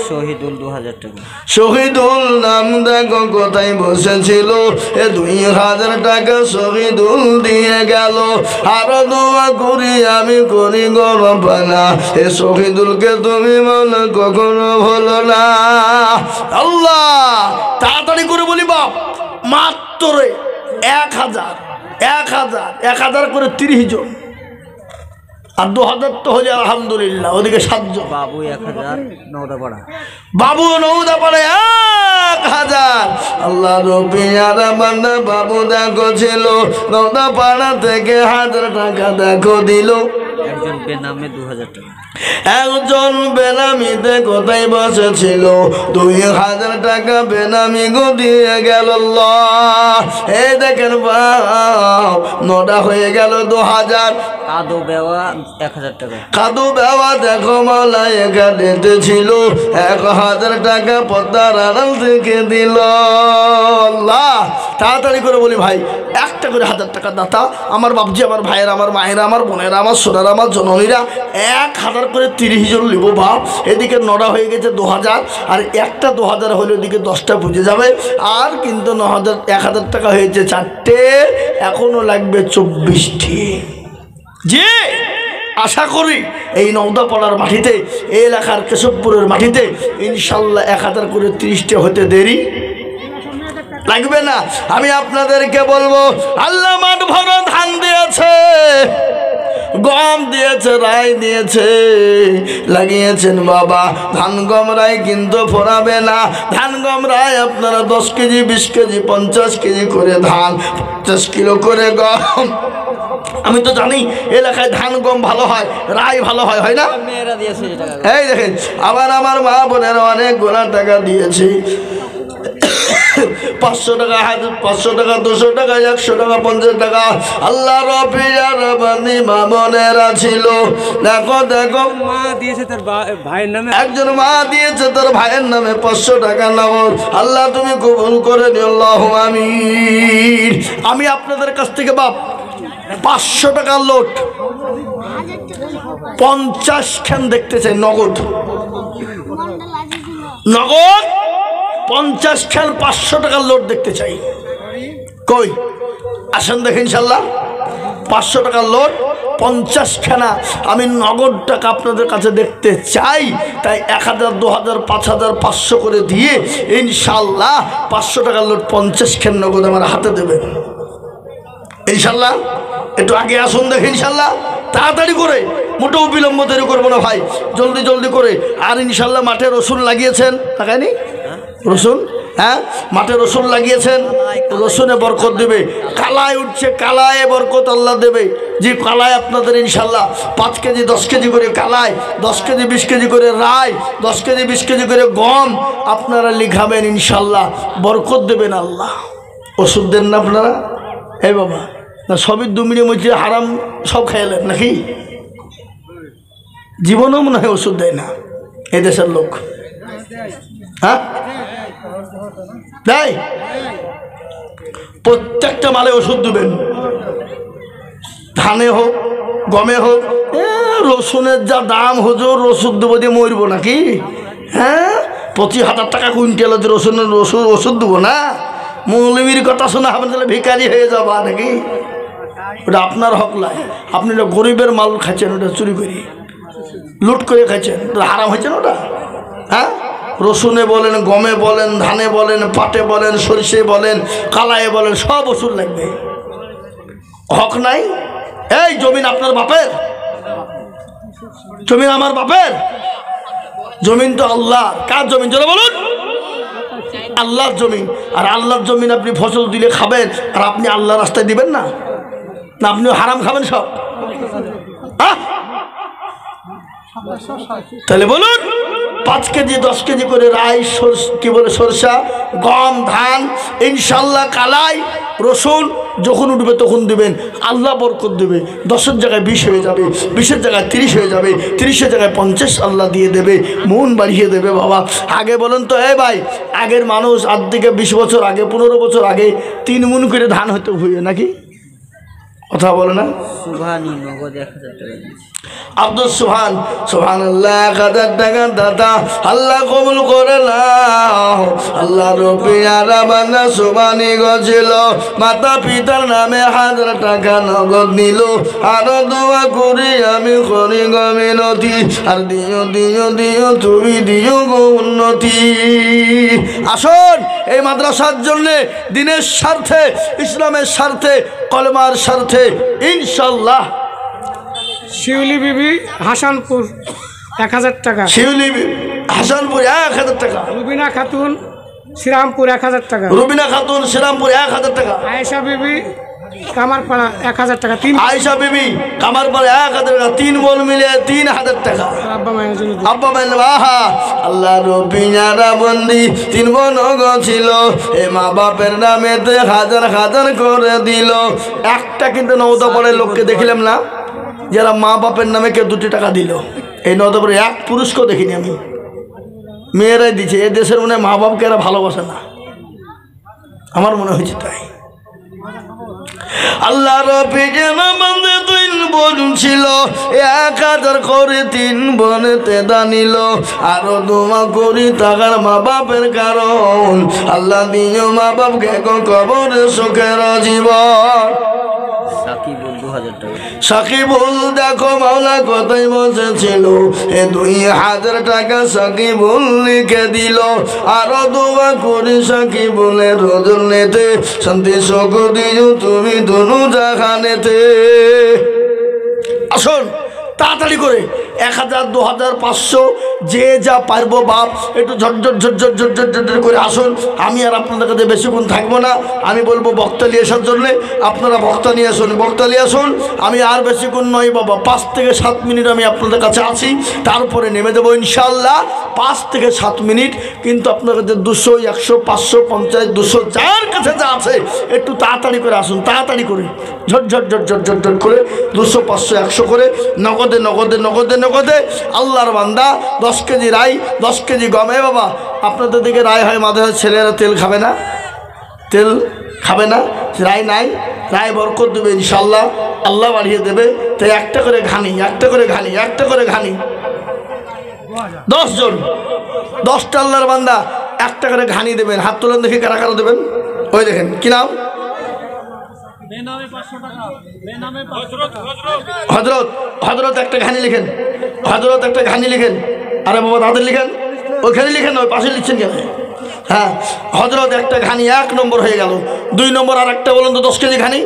শহীদুল 2,000 টাকা। শহীদুল নাম দেখো কোথায় বসেছিল, 2,000 টাকা শহীদুল দিয়ে গেল। আরো দোয়া করি আমি করি গরবানা, এ শহীদুলকে তুমি মনে কখনো ভুলো না। আল্লাহ তাড়াতাড়ি করে বলি বাপ, মাত্র 1,000 করে 30 জন। আর 2,000 তো হলে আলহামদুলিল্লাহ। ওদিকে 7 জন। বাবু 1,000 নওদাপাড়া। বাবু নওদাপাড়া 1,000। আল্লাহ রবিয়ার বান্দা বাবু দেখো ছিল নওদাপাড়া থেকে 1,000 টাকা দেখো দিল। একজন বেনামে 2,000 টাকা। একজন বেনামিতে কোথায় বসেছিল, 2,000 টাকা বেনামি গো দিয়ে গেল। এই দেখেন বাপ 9টা হয়ে গেল 2,000। কাদো বেওয়া 1,000 টাকা। কাদু বেওয়া দেখো মালা এখানে ছিল, 1,000 টাকা পদ্মার আড়াল থেকে দিল। আল্লাহ তাড়াতাড়ি করে বলি ভাই, একটা করে 1,000 টাকা দাতা আমার বাপজি, আমার ভাইয়েরা, আমার মায়েরা, আমার বোনেরা, আমার সোনারা, আমার জননীরা 1,000 করে 30 জন লিব বাপ। এদিকে 9টা হয়ে গেছে 2,000, আর একটা 2,000 হলে ওদিকে 10টা বুঝে যাবে। আর কিন্তু 1,000 টাকা হয়েছে 4টে, এখনো লাগবে 24টি। যে আশা করি এই নওদাপাড়ার মাটিতে, এই এলাকার কেশবপুরের মাটিতে ইনশাল্লাহ 1,000 করে 30টে হতে দেরি লাগবে না। আমি আপনাদেরকে বলবো আল্লাহ মাঠ ভরা ধান দিয়েছে, গম দিয়েছে, রাই দিয়েছে, লাগিয়েছেন বাবা। ধান গম রাই কিন্তু ফোরাবে না। ধান গম রাই আপনারা 10 কেজি 20 কেজি 50 কেজি করে ধান, 50 কিলো করে গম। আমি তো জানি এলাকায় ধান গম ভালো হয়, রাই ভালো হয়, হয় না? এই দেখেন, আবার আমার মা বোনেরা অনেক গোলা টাকা দিয়েছে। 500 টাকা, 500 টাকা, 200 টাকা, 100 টাকা, 50 টাকা। আল্লাহ রবিয়ার বান্দি মা বোনেরা ছিল। দেখো দেখো, মা দিয়েছে তার ভাইয়ের নামে, একজন মা দিয়েছে তার ভাইয়ের নামে 500 টাকা নগদ। আল্লাহ তুমি কবুল করে নিও, আল্লাহু আমিন। আমি আপনাদের কাছ থেকে বাপ 500 টাকার লোট 50 খান দেখতে চাই, নগদ নগদ 50 খান 500 টাকার লোট দেখতে চাই। কই আসেন দেখেন ইনশাল্লাহ। 500 টাকার লোট 50 খানা আমি নগদ টাকা আপনাদের কাছে দেখতে চাই। তাই 1000, 2000, 5000, 500 করে দিয়ে ইনশাল্লাহ 500 টাকার লোট 50 খান নগদ আমার হাতে দেবেন ইনশাল্লাহ। একটু আগে আসুন দেখে ইনশাল্লাহ, তাড়াতাড়ি করে, মোটেও বিলম্ব দেরি করবো না ভাই, জলদি জলদি করে। আর ইনশাল্লাহ মাঠে রসুন লাগিয়েছেন, লাগায়নি রসুন? হ্যাঁ, মাঠে রসুন লাগিয়েছেন, রসুনে বরকত দেবে। কালায় উঠছে, কালায় বরকত আল্লাহ দেবে। যে কালায় আপনাদের ইনশাল্লাহ 5 কেজি 10 কেজি করে কালায়, 10 কেজি 20 কেজি করে রাই, 10 কেজি 20 কেজি করে গম আপনারা লিখাবেন ইনশাল্লাহ, বরকত দেবেন আল্লাহ। ওষুধ দেন না আপনারা? এই বাবা, না সবই 2 মিনিটের মধ্যে হারাম সব খাইলেন নাকি? জীবনেও মনে হয় ওষুধ দেয় না এই দেশের লোক। হ্যাঁ দেয়, প্রত্যেকটা মালে ওষুধ দেবেন, ধানে হোক গমে হোক। রসুনের যা দাম হুজুর, ওষুধ দেবো দিয়ে মরব নাকি? হ্যাঁ, 25,000 টাকা কুইন্টাল রসুনের ওষুধ দেবো না? মৌলবীর কথা শোনা হবে তাহলে ভিখারি হয়ে যাবা নাকি? ওটা আপনার হক নয়, আপনি ওটা গরিবের মাল খাচ্ছেন, ওটা চুরি করে লুট করে খাচ্ছেন, ওটা হারাম হয়েছে না ওটা। হ্যাঁ, রসুনে বলেন, গমে বলেন, ধানে বলেন, পাটে বলেন, সরিষে বলেন, কালায়ে বলেন, সব ওষুধ লাগবে। হক নাই? এই জমিন আপনার বাপের, জমিন আমার বাপের, জমিন তো আল্লাহ। কার জমিন চলে বলুন? আল্লাহর জমিন। আর আল্লাহর জমিন আপনি ফসল দিলে খাবেন, আর আপনি আল্লাহ রাস্তায় দিবেন না? না আপনি হারাম খাবেন সব? তাহলে বলুন, 5 কেজি 10 কেজি করে রাই, কি বলে সরষা, গম, ধান ইনশাল্লাহ, কালাই, রসুন যখন উঠবে তখন দিবেন, আল্লাহ বরকত দেবে। 10-এর জায়গায় 20 হয়ে যাবে, 20-এর জায়গায় 30 হয়ে যাবে, 30-এর জায়গায় 50 আল্লাহ দিয়ে দেবে, মন বাড়িয়ে দেবে বাবা। আগে বলেন তো, এই ভাই, আগের মানুষ আজ থেকে 20 বছর আগে, 15 বছর আগে 3 মণ করে ধান হতে হয়ে নাকি? কথা বলে না? সুবহানি নগদ 1000 টাকা দিয়েছে। আব্দুল সুবহান, সুবহানাল্লাহ, 1000 টাকা দাদা আল্লাহ কবুল করে নাও। আল্লাহ রবিয়ারা বান্দা সুবহানি গছিল, মাতা পিতার নামে 1000 টাকা নগদ নিল। আরো দোয়া করি আমি করি গো মিনতি, আর দিও দিও দিও তুমি দিও গো উন্নতি। আসুন এই মাদ্রাসার জন্য, দিনের স্বার্থে, ইসলামের স্বার্থে, কলেমার স্বার্থে ইনশাল্লাহ। শিউলি বিবি হাসানপুর 1000 টাকা, শিউলি হাসানপুর 1000 টাকা, রুবিনা খাতুন শ্রীরামপুর 1000 টাকা, রুবিনা খাতুন শ্রীরামপুর 1000 টাকা, আয়েশা বিবি কামারপাড়া 1000 টাকা, আয়েশা বিবি কামারপাড়া 1000 টাকা, 3 বোন মিলে 3000 টাকা। আব্বা মায়ের জন্য আব্বা মাইল বাহা আল্লাহ রবিনারা বন্দি 3 বোন ছিল, এ মা বাপের নামেতে 1000 করে দিল। একটা কিন্তু নওদাপাড়ার লোককে দেখিলাম না যারা মা বাপের নামে কেউ 2 টাকা দিল। এই নওদাপাড়ে এক পুরুষকেও দেখিনি আমি, মেয়েরাই দিচ্ছে। এ দেশের মনে মা বাপকে এরা ভালোবাসে না, আমার মনে হয়েছে তাই। আল্লাহ রবি যেন বন্ধে 3 বোন ছিল, 1000 করে 3 বোনেতে দানিল। আরো দোয়া করি তাকার মা বাপের কারণ, আল্লাহ দিও মা বাপকে কবরে সুখের জীবন। সাকিবুল 2000 টাকা, সাকিবুল দেখো মাওলা কথাই বসেছিল, এ 2000 টাকা সাকিবুল লিখে দিল। আরো দোয়া করি সাকিবুলের রজনীতে, শান্তি সুখ দিও তুমি দুনু জাহানেতে। আসুন তাড়াতাড়ি করে 1000 2000 500 যে যা পারবো বাপ একটু ঝটঝট ঝটঝট ঝটঝট ঝটঝট করে আসুন। আমি আর আপনাদের কাছে বেশিক্ষণ থাকবো না, আমি বলবো বক্তা নিয়ে আসার জন্যে, আপনারা বক্তা নিয়ে আসুন, বক্তা নিয়ে আসুন। আমি আর বেশিক্ষণ নয় বাবা, 5 থেকে 7 মিনিট আমি আপনাদের কাছে আছি, তারপরে নেমে দেবো ইনশাল্লাহ। 5 থেকে 7 মিনিট, কিন্তু আপনার কাছে 200 100 500 50 200 যার কাছে যা আছে একটু তাড়াতাড়ি করে আসুন, তাড়াতাড়ি করে ঝটঝট ঝটঝট ঝটঝট করে 200 500 100 করে নগদে নগদে নগদে নগদে। আল্লাহর বান্দা 10 কেজি রাই 10 কেজি গমে বাবা, আপনাদের দিকে রায় হয় মাদ্রাসার ছেলেরা তেল খাবে না, তেল খাবে না, রায় নাই, রায় বরকত দেবে ইনশাল্লাহ, আল্লাহ বাড়িয়ে দেবে। তাই একটা করে ঘানি, একটা করে ঘানি, একটা করে ঘানি, 10 জন 10টা আল্লাহর বান্দা একটা করে ঘানি দেবেন। হাত তোলেন দেখি কারা কারা দেবেন। ওই দেখেন কি নাম, হজরত, হজরত একটা ঘানি লিখেন, হজরত একটা ঘানি লিখেন। আরে বাবা তাদের লিখেন, ওইখানে লিখেন, ওই পাশে লিখছেন কেন? হ্যাঁ হজরত একটা ঘানি 1 নম্বর হয়ে গেল। 2 নম্বর আর একটা বলুন তো 10 কেজি ঘানি।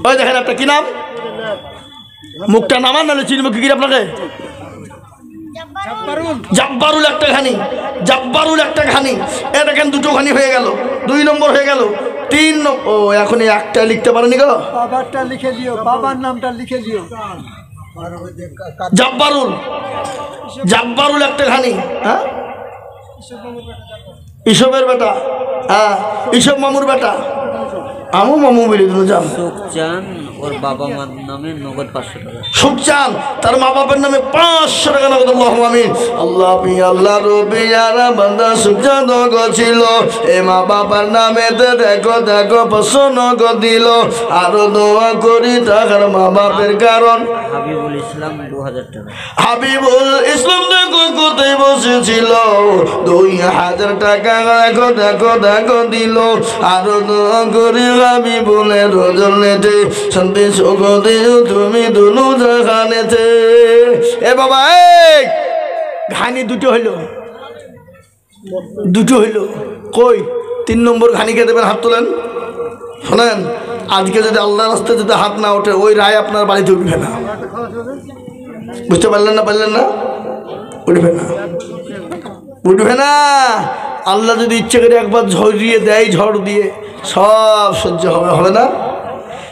ওই দেখেন একটা কি নাম, মুখটা নামান নাহলে চিনব কি আপনাকে। জাব্বারুল একটা ঘানি, জাব্বারুল একটা ঘানি। এ দেখেন 2টো ঘানি হয়ে গেল, 2 নম্বর হয়ে গেল। 3 নম্বর, ও এখন একটা লিখতে পারেনি গো, বাবারটা লিখে দিও, বাবার নামটা লিখে দিও। জাব্বারুল, জাব্বারুল একটা ঘানি। হ্যাঁ ইসবের বেটা, হ্যাঁ ইসব মামুর বেটা, আমু মামু বলে দিল। যান সুখচান ওর বাবা মার নামে নগদ 500 টাকা। সুখচান তার মা বাবার নামে 500 টাকা নগদ। আল্লাহুম্মা আমিন। আল্লাহ পি আল্লাহ রবি যারা বান্দা সুখচান ছিল, এ মা বাবার নামে দেখো দেখো 500 নগদ দিল। আরো দোয়া করি তার মা বাপের কারণ। হাবিবুল ইসলাম 2000 টাকা। হাবিবুল ইসলাম দেখো কোথায় বসেছিল, 2000 টাকা দেখো দেখো দেখো দিল। আরো দোয়া করি হাবিবুলের রজনেতে শান্তি সুখ দিও তুমি দুনু জাহানেতে। এ বাবা এই ঘানি 2টো হইলো, 2টো হইলো, কই 3 নম্বর ঘানিকে দেবেন, হাত তোলেন। শোনেন, আজকে যদি আল্লাহর রাস্তায় যদি হাত না ওঠে ওই রায় আপনার বাড়িতে উঠবে না। বুঝতে পারলেন না, পারলেন না, উঠবে না, উঠবে না। আল্লাহ যদি ইচ্ছে করে একবার ঝরিয়ে দেয়, ঝড় দিয়ে সব সহ্য হবে, হবে না।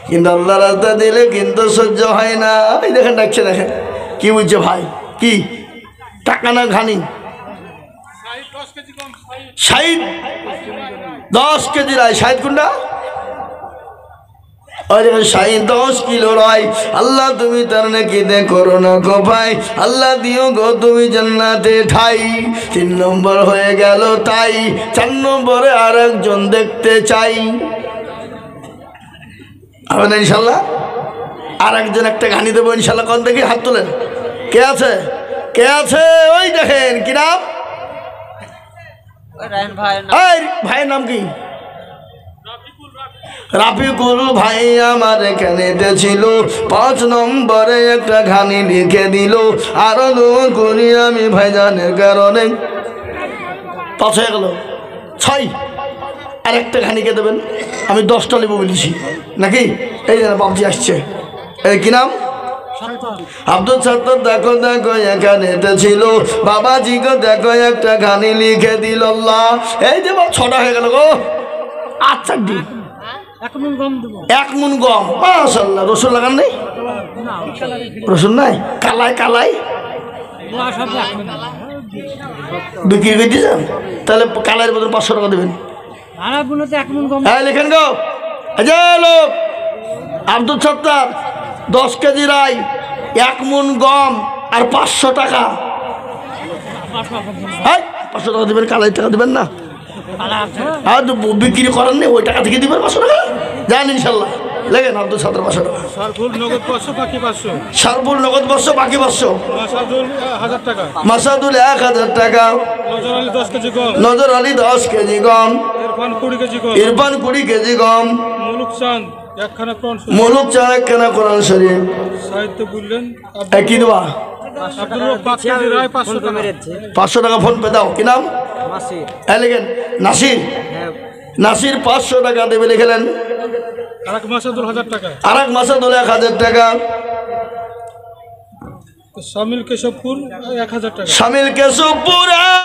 কিন্তু আল্লাহ রাস্তা দিলে কিন্তু সহ্য হয় না। এই দেখেন ডাকছে, দেখেন কি বুঝছে ভাই, কি টাকা না ঘানি। 60 10 কেজি রায়, 60 কোনটা? अरे शाही 10 किलो राय अल्लाह तुम्हें तरने की दे कोरोना को भाई अल्लाह दियो गो तुम्हें जन्नते ठाई 3 नम्बर हो गेलो ताई 4 नम्बरे आरेकजन देखते चाई अब इंशाल्लाह आरेकजन एक घानी देव इंशाल्लाह कौन देखी हाथ तुलें के आछे ओई देखें कि नाम भाई नाम की রাফিকুল ভাই আমার এখানেতে ছিল 5 নম্বরে একটা ঘানি লিখে দিল আর দোয়া করি আমি ভাইজানের কারণে 5 হয়ে গেল 6 আরেকটা ঘানিকে দেবেন আমি 10টা নেব বলেছি নাকি এই যে বাবজি আসছে এই কি নাম আব্দুল সত্তর দেখো দেখো এখানেতে ছিল বাবাজি গো দেখো একটা ঘানি লিখে দিল আল্লাহ এই যে 6টা হয়ে গেল গো 8 দি 1 মুন গম মাশাআল্লাহ রসুন লাগান নাই রসুন নাই কালাই কালাই বিক্রি করে দিয়েছেন তাহলে কালাইয়ের বদলে 500 টাকা দেবেন হ্যাঁ লিখেন গো লোক আব্দুল সত্তার 10 কেজি রাই 1 মুন গম আর 500 টাকা 500 টাকা দেবেন কালাই টাকা দেবেন না আর বিক্রি করেন নি ওই টাকা থেকে দিবেন 500 টাকা যান ইনশাল্লাহ লেগেন আব্দুল সত্তার 500 টাকা সারফুল নগদ 500 বাকি 500 সারফুল নগদ 500 বাকি 500 মাসাদুল 1000 টাকা মাসাদুল 1000 টাকা নজর আলী 10 কেজি গম নজর আলী 10 কেজি গম ইরফান 20 কেজি গম ইরফান 20 কেজি গম মুলুক চাঁদ একখানা কোরআন শরীফ মুলুক চাঁদ একখানা কোরআন শরীফ সাহিত্য বললেন কি দেবা আব্দুল 5 কেজি রায় 500 টাকা 500 টাকা ফোন পে দাও কি নাম নাসির হ্যাঁ লিখেন নাসির নাসির 500 টাকা দেবে লিখলেন আরেক মাসাদুল 1000 টাকা আরেক মাসাদুল 1000 টাকা শামিল কেশবপুর 1000 টাকা। শামিল কেশবপুর